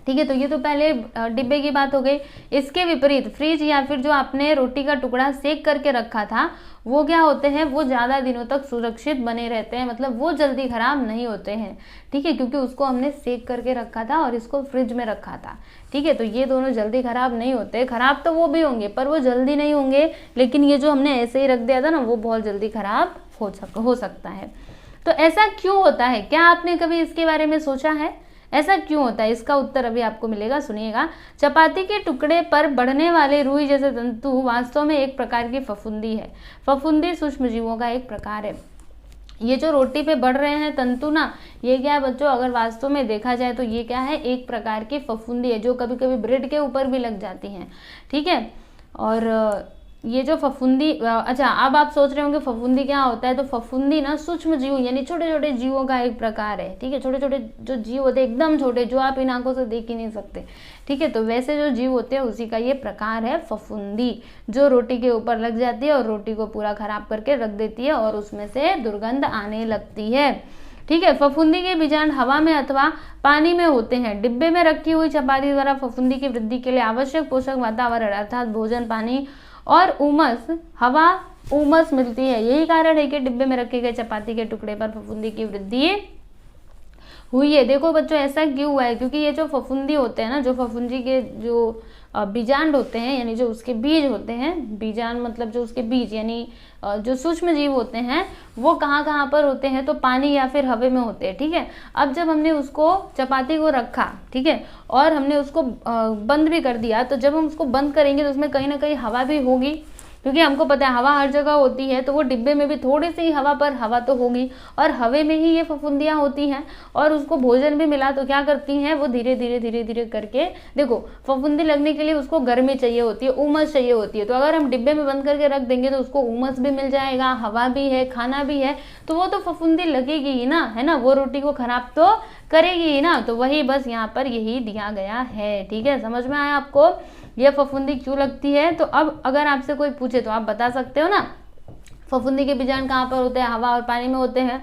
ठीक है, तो ये तो पहले डिब्बे की बात हो गई। इसके विपरीत फ्रिज या फिर जो आपने रोटी का टुकड़ा सेक करके रखा था, वो क्या होते हैं, वो ज़्यादा दिनों तक सुरक्षित बने रहते हैं, मतलब वो जल्दी खराब नहीं होते हैं। ठीक है, क्योंकि उसको हमने सेक करके रखा था और इसको फ्रिज में रखा था। ठीक है, तो ये दोनों जल्दी खराब नहीं होते। खराब तो वो भी होंगे पर वो जल्दी नहीं होंगे, लेकिन ये जो हमने ऐसे ही रख दिया था ना, वो बहुत जल्दी खराब हो सकता है। तो ऐसा क्यों होता है, क्या आपने कभी इसके बारे में सोचा है, ऐसा क्यों होता है? इसका उत्तर अभी आपको मिलेगा, सुनिएगा। चपाती के टुकड़े पर बढ़ने वाले रुई जैसे तंतु वास्तव में एक प्रकार की फफूंदी है। फफूंदी सूक्ष्म जीवों का एक प्रकार है। ये जो रोटी पे बढ़ रहे हैं तंतु ना, ये क्या है बच्चों, अगर वास्तव में देखा जाए तो ये क्या है, एक प्रकार की फफूंदी है, जो कभी कभी ब्रेड के ऊपर भी लग जाती हैं। ठीक है, और ये जो फफूंदी, अच्छा अब आप सोच रहे होंगे फफूंदी क्या होता है, तो फफूंदी ना सूक्ष्म जीव यानी छोटे छोटे जीवों का एक प्रकार है। ठीक है, छोटे छोटे जो जीव होते हैं एकदम छोटे, जो आप इन आंखों से देख ही नहीं सकते। ठीक है, तो वैसे जो जीव होते हैं उसी का ये प्रकार है फफूंदी, जो रोटी के ऊपर लग जाती है और रोटी को पूरा खराब करके रख देती है और उसमें से दुर्गंध आने लगती है। ठीक है, फफूंदी के बीजांड हवा में अथवा पानी में होते हैं। डिब्बे में रखी हुई चपाती द्वारा फफूंदी की वृद्धि के लिए आवश्यक पोषक वातावरण अर्थात भोजन, पानी और उमस, हवा उमस मिलती है। यही कारण है कि डिब्बे में रखे गए चपाती के टुकड़े पर फफूंदी की वृद्धि हुई है। देखो बच्चों, ऐसा क्यों हुआ है, क्योंकि ये जो फफूंदी होते हैं ना, जो फफूंदी के जो बीजांड होते हैं, यानी जो उसके बीज होते हैं, बीजांड मतलब जो उसके बीज यानी जो सूक्ष्म जीव होते हैं वो कहाँ कहाँ पर होते हैं, तो पानी या फिर हवा में होते हैं। ठीक है, अब जब हमने उसको चपाती को रखा, ठीक है, और हमने उसको बंद भी कर दिया, तो जब हम उसको बंद करेंगे तो उसमें कहीं ना कहीं हवा भी होगी, क्योंकि हमको पता है हवा हर जगह होती है, तो वो डिब्बे में भी थोड़ी सी हवा पर हवा तो होगी, और हवे में ही ये फफूंदियाँ होती हैं, और उसको भोजन भी मिला तो क्या करती हैं वो धीरे धीरे धीरे धीरे करके, देखो फफूंदी लगने के लिए उसको गर्मी चाहिए होती है, उमस चाहिए होती है, तो अगर हम डिब्बे में बंद करके रख देंगे तो उसको उमस भी मिल जाएगा, हवा भी है, खाना भी है, तो वो तो फफूंदी लगेगी ही ना, है ना, वो रोटी को खराब तो करेगी ही ना। तो वही बस यहाँ पर यही दिया गया है। ठीक है, समझ में आया आपको ये फफूंदी क्यों लगती है? तो अब अगर आपसे कोई पूछे तो आप बता सकते हो ना, फफूंदी के बीजाणु कहाँ पर होते हैं, हवा और पानी में होते हैं,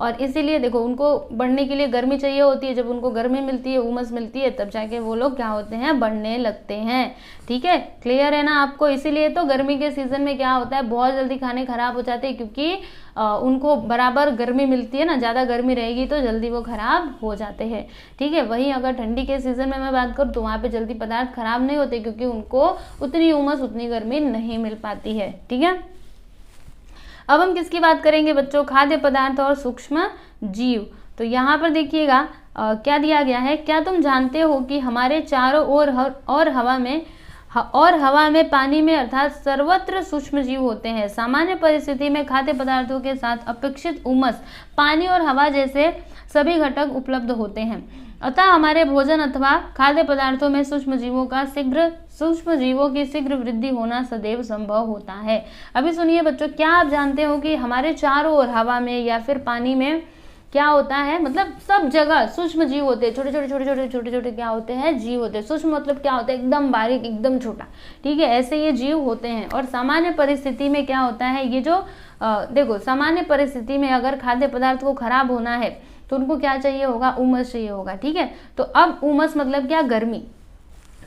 और इसीलिए देखो उनको बढ़ने के लिए गर्मी चाहिए होती है, जब उनको गर्मी मिलती है, उमस मिलती है, तब जाके वो लोग क्या होते हैं, बढ़ने लगते हैं। ठीक है, क्लियर है ना आपको? इसीलिए तो गर्मी के सीजन में क्या होता है, बहुत जल्दी खाने खराब हो जाते हैं, क्योंकि उनको बराबर गर्मी मिलती है ना, ज़्यादा गर्मी रहेगी तो जल्दी वो खराब हो जाते हैं। ठीक है, वहीं अगर ठंडी के सीजन में मैं बात करूँ तो वहाँ पे जल्दी पदार्थ खराब नहीं होते, क्योंकि उनको उतनी उमस उतनी गर्मी नहीं मिल पाती है। ठीक है, अब हम किसकी बात करेंगे बच्चों, खाद्य पदार्थ और सूक्ष्म जीव। तो यहाँ पर देखिएगा क्या दिया गया है, क्या तुम जानते हो कि हमारे चारों ओर और हवा में पानी में अर्थात सर्वत्र सूक्ष्म जीव होते हैं। सामान्य परिस्थिति में खाद्य पदार्थों के साथ अपेक्षित उमस, पानी और हवा जैसे सभी घटक उपलब्ध होते हैं, अतः हमारे भोजन अथवा खाद्य पदार्थों में सूक्ष्म जीवों की शीघ्र वृद्धि होना सदैव संभव होता है। अभी सुनिए बच्चों, क्या आप जानते हो कि हमारे चारों ओर हवा में या फिर पानी में क्या होता है, मतलब सब जगह सूक्ष्म जीव होते हैं, छोटे छोटे क्या होते हैं, जीव होते हैं। सूक्ष्म मतलब क्या होता है, एकदम बारीक, एकदम छोटा। ठीक है, ऐसे ये जीव होते हैं। और सामान्य परिस्थिति में क्या होता है, ये जो देखो सामान्य परिस्थिति में अगर खाद्य पदार्थ को खराब होना है तो उनको क्या चाहिए होगा, उमस चाहिए होगा। ठीक है, तो अब उमस मतलब क्या, गर्मी।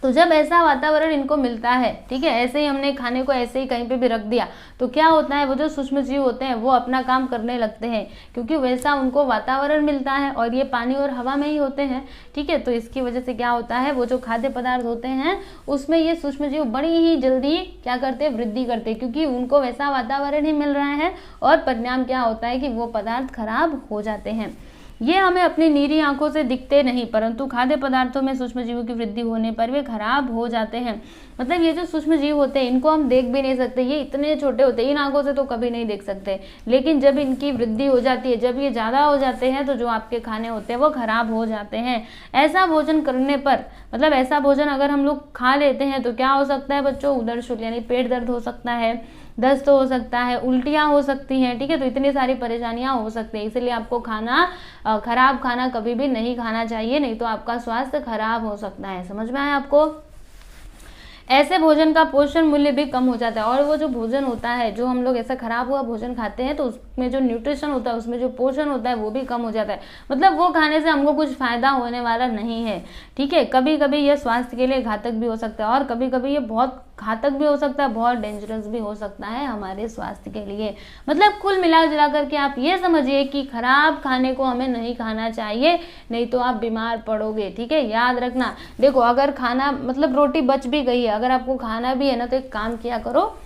तो जब ऐसा वातावरण इनको मिलता है, ठीक है, ऐसे ही हमने खाने को ऐसे ही कहीं पे भी रख दिया तो क्या होता है, वो जो सूक्ष्म जीव होते हैं वो अपना काम करने लगते हैं, क्योंकि वैसा उनको वातावरण मिलता है, और ये पानी और हवा में ही होते हैं। ठीक है, तो इसकी वजह से क्या होता है, वो जो खाद्य पदार्थ होते हैं उसमें ये सूक्ष्म जीव बड़ी ही जल्दी क्या करते हैं, वृद्धि करते हैं, क्योंकि उनको वैसा वातावरण ही मिल रहा है, और परिणाम क्या होता है कि वो पदार्थ खराब हो जाते हैं। ये हमें अपनी नीरी आंखों से दिखते नहीं, परंतु खाद्य पदार्थों में सूक्ष्म जीवों की वृद्धि होने पर वे खराब हो जाते हैं। मतलब ये जो सूक्ष्म जीव होते हैं इनको हम देख भी नहीं सकते, ये इतने छोटे होते हैं, इन आंखों से तो कभी नहीं देख सकते, लेकिन जब इनकी वृद्धि हो जाती है, जब ये ज़्यादा हो जाते हैं, तो जो आपके खाने होते हैं वो खराब हो जाते हैं। ऐसा भोजन करने पर, मतलब ऐसा भोजन अगर हम लोग खा लेते हैं तो क्या हो सकता है बच्चों, उदरशूल यानी पेट दर्द हो सकता है, दस्त हो सकता है, उल्टियाँ हो सकती हैं। ठीक है, तो इतनी सारी परेशानियां हो सकती हैं, इसलिए आपको खराब खाना कभी भी नहीं खाना चाहिए, नहीं तो आपका स्वास्थ्य खराब हो सकता है। समझ में आया आपको? ऐसे भोजन का पोषण मूल्य भी कम हो जाता है, और वो जो भोजन होता है, जो हम लोग ऐसा खराब हुआ भोजन खाते हैं तो उसमें जो न्यूट्रिशन होता है, उसमें जो पोषण होता है वो भी कम हो जाता है। मतलब वो खाने से हमको कुछ फायदा होने वाला नहीं है। ठीक है, कभी कभी ये स्वास्थ्य के लिए घातक भी हो सकता है, और कभी कभी ये बहुत घातक भी हो सकता है, बहुत डेंजरस भी हो सकता है हमारे स्वास्थ्य के लिए। मतलब कुल मिला जुला करके आप ये समझिए कि खराब खाने को हमें नहीं खाना चाहिए, नहीं तो आप बीमार पड़ोगे। ठीक है, याद रखना। देखो अगर खाना मतलब रोटी बच भी गई है, अगर आपको खाना भी है ना, तो एक काम किया करो,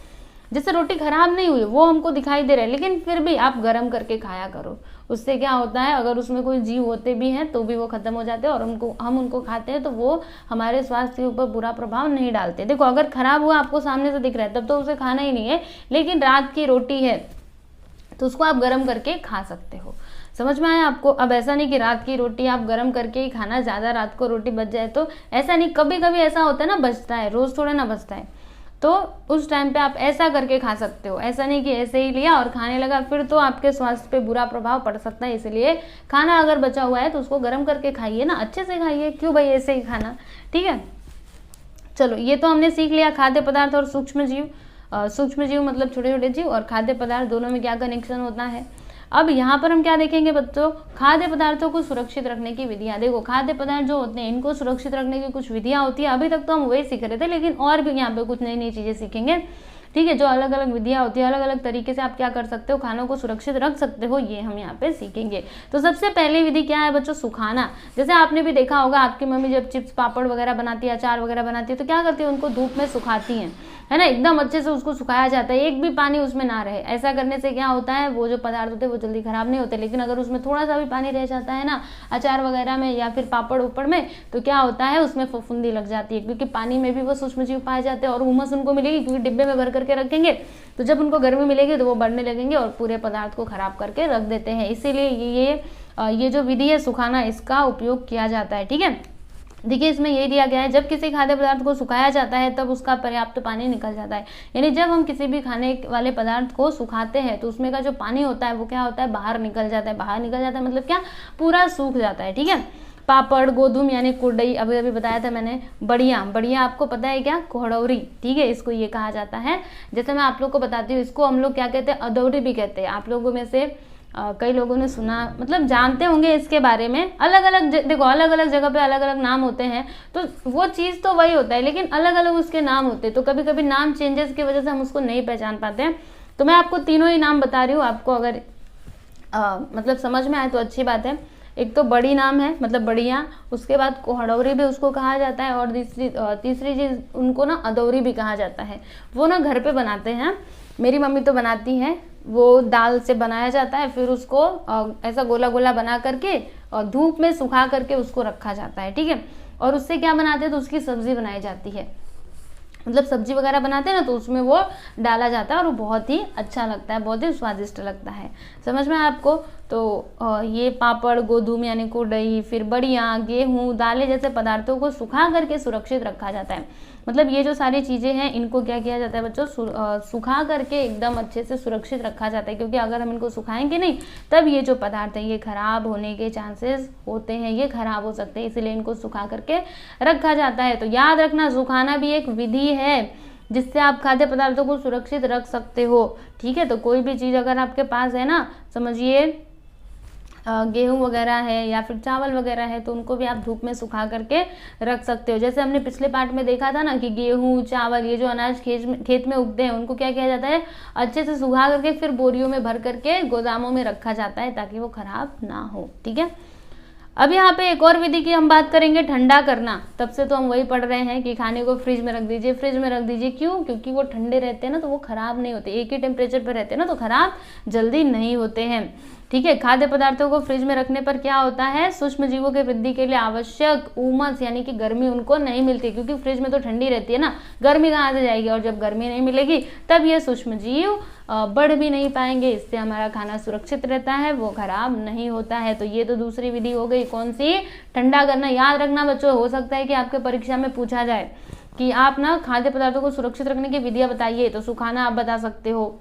जैसे रोटी खराब नहीं हुई वो हमको दिखाई दे रहा है, लेकिन फिर भी आप गर्म करके खाया करो। उससे क्या होता है, अगर उसमें कोई जीव होते भी हैं तो भी वो खत्म हो जाते हैं, और हम उनको खाते हैं तो वो हमारे स्वास्थ्य के ऊपर बुरा प्रभाव नहीं डालते। देखो अगर खराब हुआ आपको सामने से दिख रहा है तब तो उसे खाना ही नहीं है, लेकिन रात की रोटी है तो उसको आप गर्म करके खा सकते हो। समझ में आया आपको? अब ऐसा नहीं कि रात की रोटी आप गर्म करके ही खाना, ज़्यादा रात को रोटी बच जाए तो ऐसा नहीं, कभी कभी ऐसा होता है ना, बचता है, रोज़ थोड़ा ना बचता है, तो उस टाइम पे आप ऐसा करके खा सकते हो। ऐसा नहीं कि ऐसे ही लिया और खाने लगा, फिर तो आपके स्वास्थ्य पे बुरा प्रभाव पड़ सकता है। इसलिए खाना अगर बचा हुआ है तो उसको गर्म करके खाइए ना, अच्छे से खाइए, क्यों भाई ऐसे ही खाना। ठीक है, चलो ये तो हमने सीख लिया खाद्य पदार्थ और सूक्ष्म जीव। सूक्ष्म जीव मतलब छोटे छोटे जीव, और खाद्य पदार्थ दोनों में क्या कनेक्शन होता है। अब यहाँ पर हम क्या देखेंगे बच्चों, खाद्य पदार्थों को सुरक्षित रखने की विधियाँ। देखो खाद्य पदार्थ जो होते हैं इनको सुरक्षित रखने की कुछ विधियाँ होती है। अभी तक तो हम वही सीख रहे थे, लेकिन और भी यहाँ पे कुछ नई नई चीज़ें सीखेंगे, ठीक है। जो अलग अलग विधियाँ होती है, अलग अलग तरीके से आप क्या कर सकते हो, खानों को सुरक्षित रख सकते हो, ये हम यहाँ पे सीखेंगे। तो सबसे पहली विधि क्या है बच्चों, सुखाना। जैसे आपने भी देखा होगा, आपकी मम्मी जब चिप्स पापड़ वगैरह बनाती है, अचार वगैरह बनाती है, तो क्या करती है, उनको धूप में सुखाती हैं, है ना, एकदम अच्छे से उसको सुखाया जाता है, एक भी पानी उसमें ना रहे। ऐसा करने से क्या होता है, वो जो पदार्थ होते हैं वो जल्दी खराब नहीं होते। लेकिन अगर उसमें थोड़ा सा भी पानी रह जाता है ना, अचार वगैरह में या फिर पापड़ ऊपड़ में, तो क्या होता है, उसमें फफूंदी लग जाती है, क्योंकि पानी में भी वो सूक्ष्म जीव पाए जाते हैं और उमस उनको मिलेगी, क्योंकि डिब्बे में भर करके रखेंगे, तो जब उनको गर्मी मिलेगी तो वो बढ़ने लगेंगे और पूरे पदार्थ को खराब करके रख देते हैं। इसीलिए ये जो विधि है सुखाना, इसका उपयोग किया जाता है, ठीक है। देखिए इसमें यही दिया गया है, जब किसी खाद्य पदार्थ को सुखाया जाता है तब उसका पर्याप्त पानी निकल जाता है। यानी जब हम किसी भी खाने वाले पदार्थ को सुखाते हैं तो उसमें का जो पानी होता है वो क्या होता है, बाहर निकल जाता है। बाहर निकल जाता है मतलब क्या, पूरा सूख जाता है, ठीक है। पापड़, गोधूम यानी कुरडई, अभी अभी बताया था मैंने। बढ़िया आपको पता है क्या, कोहड़ौरी, ठीक है, इसको ये कहा जाता है। जैसे मैं आप लोग को बताती हूँ, इसको हम लोग क्या कहते हैं, अदौरी भी कहते हैं। आप लोगों में से कई लोगों ने सुना, मतलब जानते होंगे इसके बारे में। अलग अलग देखो, अलग अलग जगह पे अलग अलग नाम होते हैं, तो वो चीज़ तो वही होता है, लेकिन अलग अलग उसके नाम होते हैं। तो कभी कभी नाम चेंजेस की वजह से हम उसको नहीं पहचान पाते हैं। तो मैं आपको तीनों ही नाम बता रही हूँ, आपको अगर मतलब समझ में आए तो अच्छी बात है। एक तो बड़ी नाम है, मतलब बढ़िया, उसके बाद कोहड़ौरी भी उसको कहा जाता है, और तीसरी चीज़ उनको ना अदौरी भी कहा जाता है। वो ना घर पे बनाते हैं, मेरी मम्मी तो बनाती हैं। वो दाल से बनाया जाता है, फिर उसको ऐसा गोला गोला बना करके और धूप में सुखा करके उसको रखा जाता है, ठीक है। और उससे क्या बनाते हैं, तो उसकी सब्जी बनाई जाती है। मतलब सब्जी वगैरह बनाते हैं ना, तो उसमें वो डाला जाता है और वो बहुत ही अच्छा लगता है, बहुत ही स्वादिष्ट लगता है। समझ में आपको। तो ये पापड़, गोधूम यानी कुरडई, फिर बड़ियाँ, गेहूँ, दालें जैसे पदार्थों को सुखा करके सुरक्षित रखा जाता है। मतलब ये जो सारी चीज़ें हैं इनको क्या किया जाता है बच्चों, सुखा करके एकदम अच्छे से सुरक्षित रखा जाता है। क्योंकि अगर हम इनको सुखाएंगे नहीं तब ये जो पदार्थ हैं ये खराब होने के चांसेस होते हैं, ये खराब हो सकते हैं, इसलिए इनको सुखा करके रखा जाता है। तो याद रखना, सुखाना भी एक विधि है जिससे आप खाद्य पदार्थों को सुरक्षित रख सकते हो, ठीक है। तो कोई भी चीज़ अगर आपके पास है ना, समझिए गेहूं वगैरह है या फिर चावल वगैरह है, तो उनको भी आप धूप में सुखा करके रख सकते हो। जैसे हमने पिछले पार्ट में देखा था ना कि गेहूं, चावल, ये जो अनाज खेत में उगते हैं, उनको क्या किया जाता है, अच्छे से सुखा करके फिर बोरियों में भर करके गोदामों में रखा जाता है ताकि वो खराब ना हो, ठीक है। अब यहाँ पे एक और विधि की हम बात करेंगे, ठंडा करना। तब से तो हम वही पढ़ रहे हैं कि खाने को फ्रिज में रख दीजिए, फ्रिज में रख दीजिए। क्यों? क्योंकि वो ठंडे रहते हैं ना, तो वो खराब नहीं होते, एक ही टेम्परेचर पर रहते हैं ना, तो खराब जल्दी नहीं होते हैं, ठीक है। खाद्य पदार्थों को फ्रिज में रखने पर क्या होता है, सूक्ष्म जीवों के वृद्धि के लिए आवश्यक उमस यानी कि गर्मी उनको नहीं मिलती, क्योंकि फ्रिज में तो ठंडी रहती है ना, गर्मी कहाँ से जाएगी, और जब गर्मी नहीं मिलेगी तब ये सूक्ष्म जीव बढ़ भी नहीं पाएंगे। इससे हमारा खाना सुरक्षित रहता है, वो खराब नहीं होता है। तो ये तो दूसरी विधि हो गई, कौन सी, ठंडा करना। याद रखना बच्चों, हो सकता है कि आपके परीक्षा में पूछा जाए कि आप ना खाद्य पदार्थों को सुरक्षित रखने की विधियाँ बताइए, तो सुखाना आप बता सकते हो,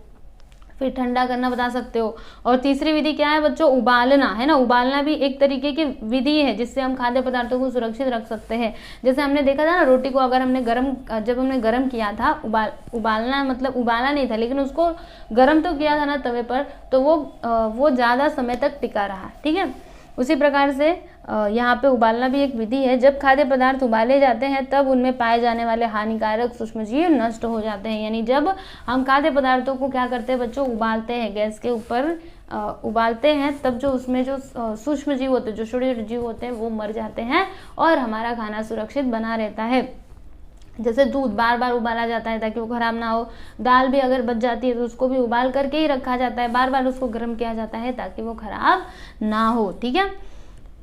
फिर ठंडा करना बता सकते हो, और तीसरी विधि क्या है बच्चों, उबालना, है ना। उबालना भी एक तरीके की विधि है जिससे हम खाद्य पदार्थों को सुरक्षित रख सकते हैं। जैसे हमने देखा था ना, रोटी को अगर हमने जब हमने गर्म किया था, उबालना मतलब उबाला नहीं था, लेकिन उसको गर्म तो किया था ना तवे पर, तो वो ज़्यादा समय तक टिका रहा, ठीक है। उसी प्रकार से यहाँ पे उबालना भी एक विधि है। जब खाद्य पदार्थ उबाले जाते हैं तब उनमें पाए जाने वाले हानिकारक सूक्ष्मजीव नष्ट हो जाते हैं। यानी जब हम खाद्य पदार्थों को क्या करते हैं बच्चों, उबालते हैं, गैस के ऊपर उबालते हैं, तब जो उसमें जो सूक्ष्म जीव होते हैं, जो छोटे छोटे जीव होते हैं, वो मर जाते हैं और हमारा खाना सुरक्षित बना रहता है। जैसे दूध बार बार उबाला जाता है ताकि वो खराब ना हो, दाल भी अगर बच जाती है तो उसको भी उबाल करके ही रखा जाता है, बार बार उसको गर्म किया जाता है ताकि वो खराब ना हो, ठीक है।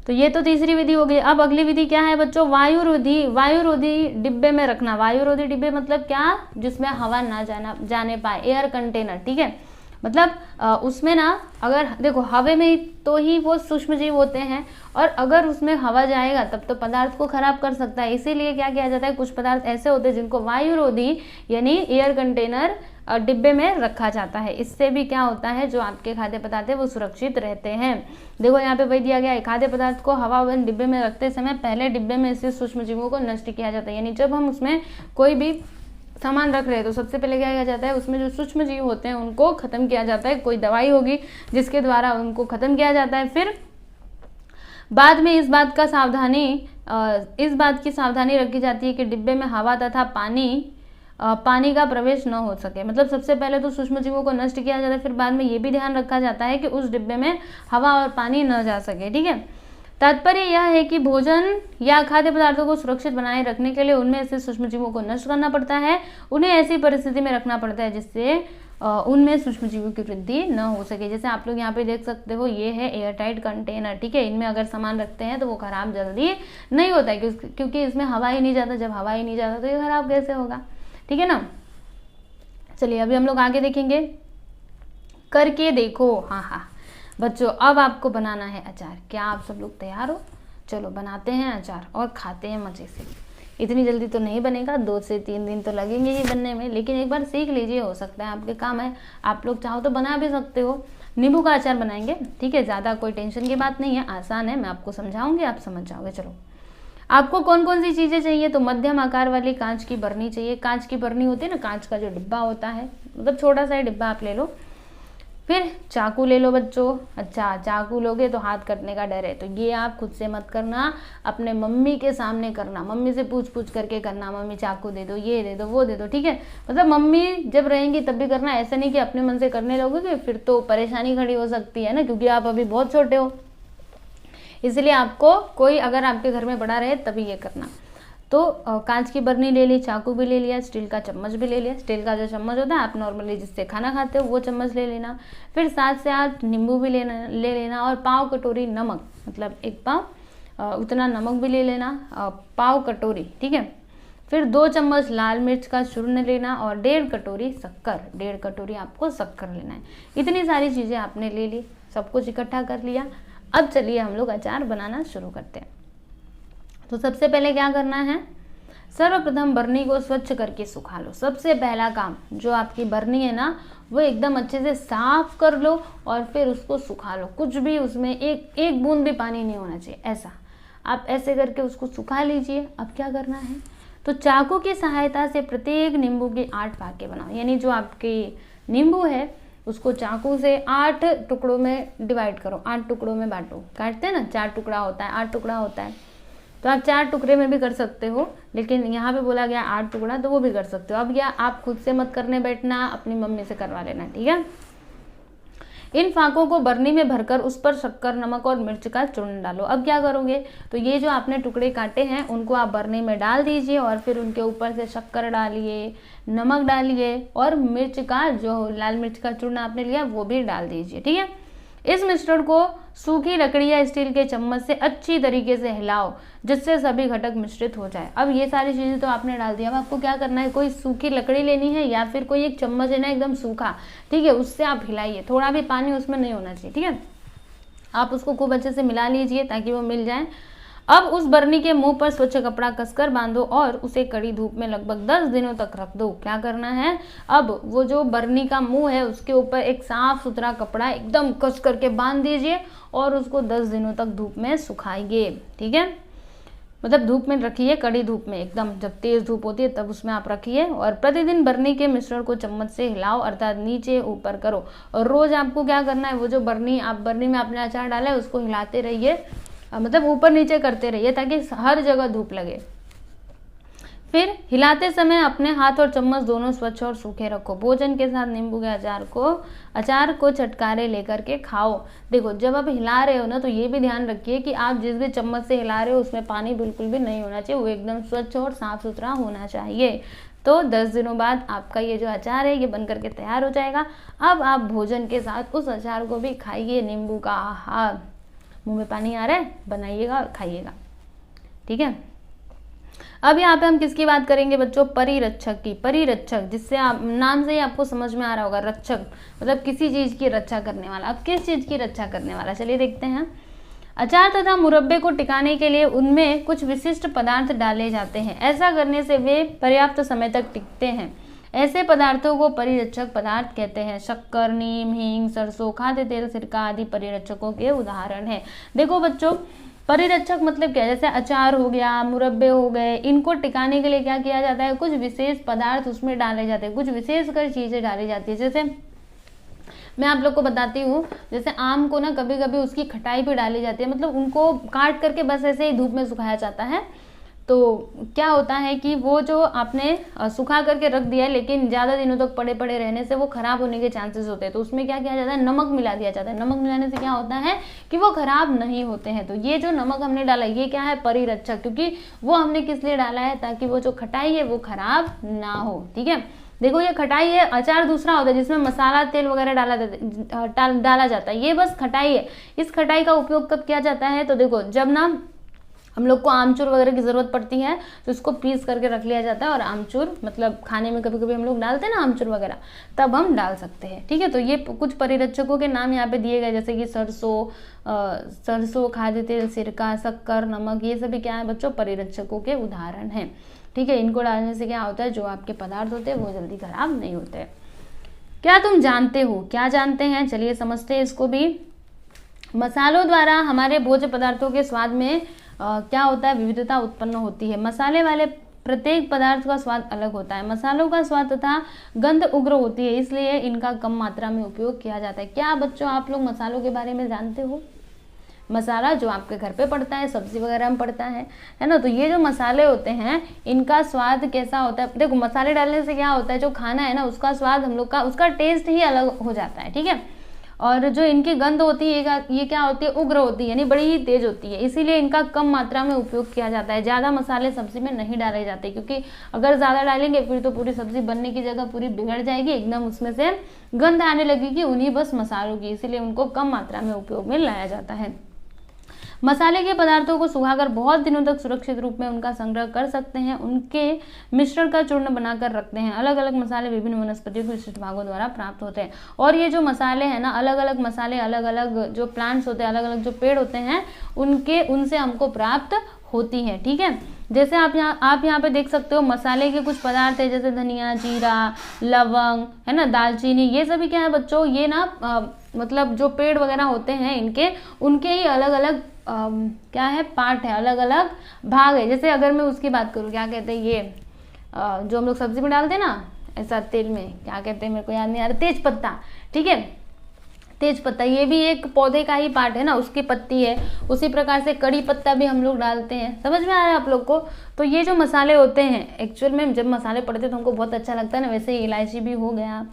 तो ये तो तीसरी विधि हो गई। अब अगली विधि क्या है बच्चों, वायुरोधी डिब्बे में रखना। वायुरोधी डिब्बे मतलब क्या, जिसमें हवा ना जाने पाए, एयर कंटेनर, ठीक है। मतलब उसमें ना, अगर देखो हवा में तो ही वो सूक्ष्म जीव होते हैं, और अगर उसमें हवा जाएगा तब तो पदार्थ को खराब कर सकता है। इसीलिए क्या किया जाता है, कुछ पदार्थ ऐसे होते हैं जिनको वायुरोधी यानी एयर कंटेनर डिब्बे में रखा जाता है। इससे भी क्या होता है, जो आपके खाद्य पदार्थ है वो सुरक्षित रहते हैं। देखो यहाँ पे वही दिया गया है, खाद्य पदार्थ को हवाबंद डिब्बे में रखते समय पहले डिब्बे में स्थित सूक्ष्म जीवों को नष्ट किया जाता है। यानी जब हम उसमें कोई भी सामान रख रहे हैं तो सबसे पहले क्या किया जाता है, उसमें जो सूक्ष्म जीव होते हैं उनको खत्म किया जाता है। कोई दवाई होगी जिसके द्वारा उनको खत्म किया जाता है। फिर बाद में इस बात की सावधानी रखी जाती है कि डिब्बे में हवा तथा पानी का प्रवेश न हो सके। मतलब सबसे पहले तो सूक्ष्म जीवों को नष्ट किया जाता है, फिर बाद में ये भी ध्यान रखा जाता है कि उस डिब्बे में हवा और पानी न जा सके। ठीक है, तात्पर्य यह है कि भोजन या खाद्य पदार्थों को सुरक्षित बनाए रखने के लिए उनमें से सूक्ष्म जीवों को नष्ट करना पड़ता है। उन्हें ऐसी परिस्थिति में रखना पड़ता है जिससे उनमें सूक्ष्म जीवों की वृद्धि न हो सके। जैसे आप लोग यहाँ पे देख सकते हो, ये है एयर टाइट कंटेनर। ठीक है, इनमें अगर सामान रखते हैं तो वो खराब जल्दी नहीं होता है क्योंकि इसमें हवा ही नहीं जाता। जब हवा ही नहीं जाता तो ये खराब कैसे होगा। ठीक है ना। चलिए अभी हम लोग आगे देखेंगे, करके देखो। हाँ बच्चों, अब आपको बनाना है अचार। क्या आप सब लोग तैयार हो? चलो बनाते हैं अचार और खाते हैं मजे से। इतनी जल्दी तो नहीं बनेगा, 2 से 3 दिन तो लगेंगे ही बनने में, लेकिन एक बार सीख लीजिए, हो सकता है आपके काम है। आप लोग चाहो तो बना भी सकते हो। नींबू का अचार बनाएंगे। ठीक है, ज़्यादा कोई टेंशन की बात नहीं है, आसान है। मैं आपको समझाऊंगी, आप समझ जाओगे। चलो, आपको कौन कौन सी चीज़ें चाहिए? तो मध्यम आकार वाली कांच की बरनी चाहिए। कांच की बरनी होती है ना, कांच का जो डिब्बा होता है, मतलब छोटा सा डिब्बा आप ले लो। फिर चाकू ले लो बच्चों। अच्छा, चाकू लोगे तो हाथ कटने का डर है, तो ये आप खुद से मत करना, अपने मम्मी के सामने करना। मम्मी से पूछ करके करना, मम्मी चाकू दे दो, ये दे दो, वो दे दो। ठीक है, मतलब मम्मी जब रहेंगी तब भी करना, ऐसा नहीं कि अपने मन से करने लगोगे, फिर तो परेशानी खड़ी हो सकती है ना, क्योंकि आप अभी बहुत छोटे हो। इसलिए आपको कोई अगर आपके घर में बड़ा रहे तभी ये करना। तो कांच की बरनी ले ली, चाकू भी ले लिया, स्टील का चम्मच भी ले लिया। स्टील का जो चम्मच होता है आप नॉर्मली जिससे खाना खाते हो वो चम्मच ले लेना। फिर 7 से 8 नींबू भी ले लेना और पाव कटोरी नमक, मतलब 1 पाव उतना नमक भी ले लेना, पाव कटोरी। ठीक है, फिर 2 चम्मच लाल मिर्च का चूर्ण लेना और 1.5 कटोरी शक्कर, 1.5 कटोरी आपको शक्कर लेना है। इतनी सारी चीज़ें आपने ले ली, सब कुछ इकट्ठा कर लिया। अब चलिए हम लोग अचार बनाना शुरू करते हैं। तो सबसे पहले क्या करना है, सर्वप्रथम बरनी को स्वच्छ करके सुखा लो। सबसे पहला काम, जो आपकी बरनी है ना वो एकदम अच्छे से साफ कर लो और फिर उसको सुखा लो। कुछ भी उसमें एक बूंद भी पानी नहीं होना चाहिए। ऐसा आप ऐसे करके उसको सुखा लीजिए। अब क्या करना है, तो चाकू की सहायता से प्रत्येक नींबू के 8 फाके बनाओ। यानी जो आपके नींबू है उसको चाकू से 8 टुकड़ों में डिवाइड करो, 8 टुकड़ों में बांटो। काटते हैं ना, 4 टुकड़ा होता है, 8 टुकड़ा होता है, तो आप 4 टुकड़े में भी कर सकते हो, लेकिन यहाँ पे बोला गया 8 टुकड़ा, तो वो भी कर सकते हो। अब या आप खुद से मत करने बैठना, अपनी मम्मी से करवा लेना। ठीक है, इन फाकों को बरनी में भरकर उस पर शक्कर, नमक और मिर्च का चूर्ण डालो। अब क्या करोगे, तो ये जो आपने टुकड़े काटे हैं उनको आप बरनी में डाल दीजिए और फिर उनके ऊपर से शक्कर डालिए, नमक डालिए और मिर्च का जो लाल मिर्च का चूर्ण आपने लिया वो भी डाल दीजिए। ठीक है, इस मिश्रण को सूखी लकड़ी या स्टील के चम्मच से अच्छी तरीके से हिलाओ जिससे सभी घटक मिश्रित हो जाए। अब ये सारी चीज़ें तो आपने डाल दिया, अब आपको क्या करना है, कोई सूखी लकड़ी लेनी है या फिर कोई एक चम्मच है ना एकदम सूखा, ठीक है, उससे आप हिलाइए। थोड़ा भी पानी उसमें नहीं होना चाहिए। ठीक है, आप उसको खूब अच्छे से मिला लीजिए ताकि वो मिल जाए। अब उस बरनी के मुंह पर स्वच्छ कपड़ा कसकर बांधो और उसे कड़ी धूप में लगभग 10 दिनों तक रख दो। क्या करना है, अब वो जो बरनी का मुंह है उसके ऊपर एक साफ सुथरा कपड़ा एकदम कस करके बांध दीजिए और उसको 10 दिनों तक धूप में सुखाइए। ठीक है, मतलब धूप में रखिए, कड़ी धूप में एकदम, जब तेज धूप होती है तब उसमें आप रखिए। और प्रतिदिन बरनी के मिश्रण को चम्मच से हिलाओ, अर्थात नीचे ऊपर करो। और रोज आपको क्या करना है, वो जो बरनी में आपने अचार डाला है उसको हिलाते रहिए, मतलब ऊपर नीचे करते रहिए ताकि हर जगह धूप लगे। फिर हिलाते समय अपने हाथ और चम्मच दोनों स्वच्छ और सूखे रखो। भोजन के साथ नींबू के अचार को चटकारे लेकर के खाओ। देखो, जब आप हिला रहे हो ना तो ये भी ध्यान रखिए कि आप जिस भी चम्मच से हिला रहे हो उसमें पानी बिल्कुल भी नहीं होना चाहिए, वो एकदम स्वच्छ और साफ सुथरा होना चाहिए। तो 10 दिनों बाद आपका ये जो अचार है ये बन करके तैयार हो जाएगा। अब आप भोजन के साथ उस अचार को भी खाइए। नींबू का आहा, मुंह में पानी आ रहा है, बनाइएगा और खाइएगा। ठीक है, अब यहाँ पे हम किसकी बात करेंगे बच्चों, परिरक्षक की। परिरक्षक, जिससे आप नाम से ही आपको समझ में आ रहा होगा, रक्षक मतलब किसी चीज की रक्षा करने वाला। अब किस चीज की रक्षा करने वाला, चलिए देखते हैं। अचार तथा मुरब्बे को टिकाने के लिए उनमें कुछ विशिष्ट पदार्थ डाले जाते हैं। ऐसा करने से वे पर्याप्त समय तक टिकते हैं। ऐसे पदार्थों को परिरक्षक पदार्थ कहते हैं। शक्कर, नीम, हींग, सरसों, खाद्य तेल, सिरका आदि परिरक्षकों के उदाहरण हैं। देखो बच्चों, परिरक्षक मतलब क्या है, जैसे अचार हो गया, मुरब्बे हो गए, इनको टिकाने के लिए क्या किया जाता है, कुछ विशेष पदार्थ उसमें डाले जाते हैं, कुछ विशेष कर चीजें डाली जाती है। जैसे मैं आप लोग को बताती हूँ, जैसे आम को ना कभी कभी उसकी खटाई भी डाली जाती है, मतलब उनको काट करके बस ऐसे ही धूप में सुखाया जाता है। तो क्या होता है कि वो जो आपने सुखा करके रख दिया है, लेकिन ज़्यादा दिनों तक पड़े पड़े रहने से वो खराब होने के चांसेस होते हैं, तो उसमें क्या किया जाता है, नमक मिला दिया जाता है। नमक मिलाने से क्या होता है कि वो खराब नहीं होते हैं। तो ये जो नमक हमने डाला ये क्या है, परिरक्षक, क्योंकि वो हमने किस लिए डाला है, ताकि वो जो खटाई है वो खराब ना हो। ठीक है, देखो ये खटाई है। अचार दूसरा होता है जिसमें मसाला तेल वगैरह डाला जाता है, ये बस खटाई है। इस खटाई का उपयोग कब किया जाता है, तो देखो जब ना हम लोग को आमचूर वगैरह की ज़रूरत पड़ती है तो इसको पीस करके रख लिया जाता है, और आमचूर मतलब खाने में कभी कभी हम लोग डालते हैं ना आमचूर वगैरह, तब हम डाल सकते हैं। ठीक है, तो ये कुछ परिरक्षकों के नाम यहाँ पे दिए गए, जैसे कि सरसों, खाद्य तेल, सिरका, शक्कर, नमक, ये सभी क्या है बच्चों, परिरक्षकों के उदाहरण हैं। ठीक है, इनको डालने से क्या होता है, जो आपके पदार्थ होते हैं वो जल्दी खराब नहीं होते। क्या तुम जानते हो, क्या जानते हैं, चलिए समझते हैं इसको भी। मसालों द्वारा हमारे भोज्य पदार्थों के स्वाद में क्या होता है, विविधता उत्पन्न होती है। मसाले वाले प्रत्येक पदार्थ का स्वाद अलग होता है। मसालों का स्वाद तथा गंध उग्र होती है, इसलिए इनका कम मात्रा में उपयोग किया जाता है। क्या बच्चों आप लोग मसालों के बारे में जानते हो? मसाला जो आपके घर पे पड़ता है, सब्जी वगैरह में पड़ता है ना, तो ये जो मसाले होते हैं इनका स्वाद कैसा होता है। देखो मसाले डालने से क्या होता है, जो खाना है ना उसका स्वाद हम लोग का, उसका टेस्ट ही अलग हो जाता है। ठीक है, और जो इनकी गंध होती है ये क्या होती है, उग्र होती है, यानी बड़ी ही तेज होती है, इसीलिए इनका कम मात्रा में उपयोग किया जाता है। ज़्यादा मसाले सब्जी में नहीं डाले जाते, क्योंकि अगर ज़्यादा डालेंगे फिर तो पूरी सब्जी बनने की जगह पूरी बिगड़ जाएगी, एकदम उसमें से गंध आने लगेगी उन्हीं बस मसालों की, इसीलिए उनको कम मात्रा में उपयोग में लाया जाता है। मसाले के पदार्थों को सुखाकर बहुत दिनों तक सुरक्षित रूप में उनका संग्रह कर सकते हैं, उनके मिश्रण का चूर्ण बनाकर रखते हैं। अलग अलग मसाले विभिन्न वनस्पतियों के विशिष्ट भागों द्वारा प्राप्त होते हैं। और ये जो मसाले हैं ना, अलग अलग मसाले, अलग अलग जो प्लांट्स होते हैं, अलग अलग जो पेड़ होते हैं उनसे हमको प्राप्त होती है। ठीक है, जैसे आप यहाँ पे देख सकते हो मसाले के कुछ पदार्थ है, जैसे धनिया, जीरा, लवंग, है ना, दालचीनी, ये सभी क्या है बच्चों, ये ना मतलब जो पेड़ वगैरह होते हैं उनके ही अलग अलग क्या है, पार्ट है, अलग अलग भाग है। जैसे अगर मैं उसकी बात करूँ, क्या कहते हैं ये जो हम लोग सब्जी में डालते हैं ना ऐसा तेल में, क्या कहते हैं मेरे को याद नहीं आ रहा, तेज पत्ता। ठीक है, तेज पत्ता ये भी एक पौधे का ही पार्ट है ना, उसकी पत्ती है। उसी प्रकार से कड़ी पत्ता भी हम लोग डालते हैं। समझ में आ रहा है आप लोग को? तो ये जो मसाले होते हैं, एक्चुअल में जब मसाले पड़ते हैं तो हमको बहुत अच्छा लगता है ना, वैसे इलायची भी हो गया।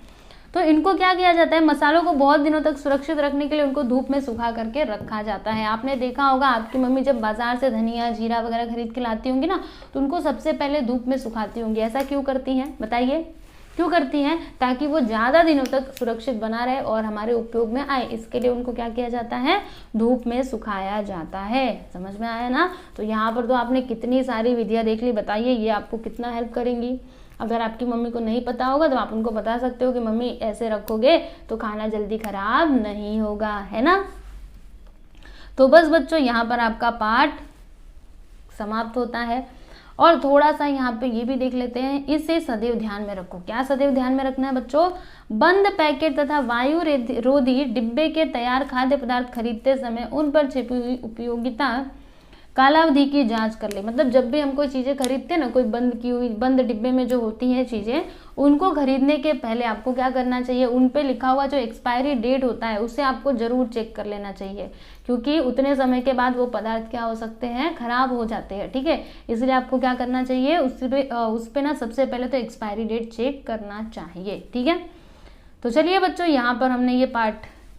तो इनको क्या किया जाता है, मसालों को बहुत दिनों तक सुरक्षित रखने के लिए उनको धूप में सुखा करके रखा जाता है। आपने देखा होगा आपकी मम्मी जब बाजार से धनिया, जीरा वगैरह खरीद के लाती होंगी ना, तो उनको सबसे पहले धूप में सुखाती होंगी। ऐसा क्यों करती हैं बताइए, क्यों करती हैं? ताकि वो ज़्यादा दिनों तक सुरक्षित बना रहे और हमारे उपयोग में आए, इसके लिए उनको क्या किया जाता है, धूप में सुखाया जाता है। समझ में आया ना? तो यहाँ पर तो आपने कितनी सारी विधियाँ देख ली, बताइए ये आपको कितना हेल्प करेंगी। अगर आपकी मम्मी को नहीं पता होगा तो आप उनको बता सकते हो कि मम्मी ऐसे रखोगे तो खाना जल्दी खराब नहीं होगा, है ना। तो बस बच्चों यहाँ पर आपका पाठ समाप्त होता है। और थोड़ा सा यहाँ पे ये भी देख लेते हैं, इसे सदैव ध्यान में रखो। क्या सदैव ध्यान में रखना है बच्चों? बंद पैकेट तथा वायु रोधी डिब्बे के तैयार खाद्य पदार्थ खरीदते समय उन पर छिपी हुई उपयोगिता कालावधि की जांच कर ले। मतलब जब भी हम कोई चीज़ें खरीदते हैं ना, कोई बंद की हुई बंद डिब्बे में जो होती हैं चीज़ें, उनको खरीदने के पहले आपको क्या करना चाहिए, उन पे लिखा हुआ जो एक्सपायरी डेट होता है उसे आपको ज़रूर चेक कर लेना चाहिए, क्योंकि उतने समय के बाद वो पदार्थ क्या हो सकते हैं, खराब हो जाते हैं। ठीक है, इसलिए आपको क्या करना चाहिए, उस पे ना सबसे पहले तो एक्सपायरी डेट चेक करना चाहिए। ठीक है, तो चलिए बच्चों यहाँ पर हमने ये पार्ट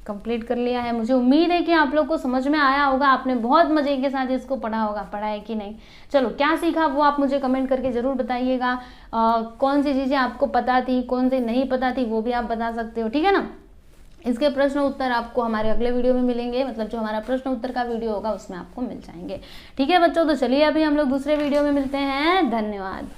कंप्लीट कर लिया है। मुझे उम्मीद है कि आप लोग को समझ में आया होगा, आपने बहुत मजे के साथ इसको पढ़ा होगा। पढ़ा है कि नहीं? चलो क्या सीखा वो आप मुझे कमेंट करके ज़रूर बताइएगा। कौन सी चीज़ें आपको पता थी, कौन सी नहीं पता थी, वो भी आप बता सकते हो। ठीक है ना। इसके प्रश्न उत्तर आपको हमारे अगले वीडियो में मिलेंगे, मतलब जो हमारा प्रश्न उत्तर का वीडियो होगा उसमें आपको मिल जाएंगे। ठीक है बच्चों, तो चलिए अभी हम लोग दूसरे वीडियो में मिलते हैं। धन्यवाद।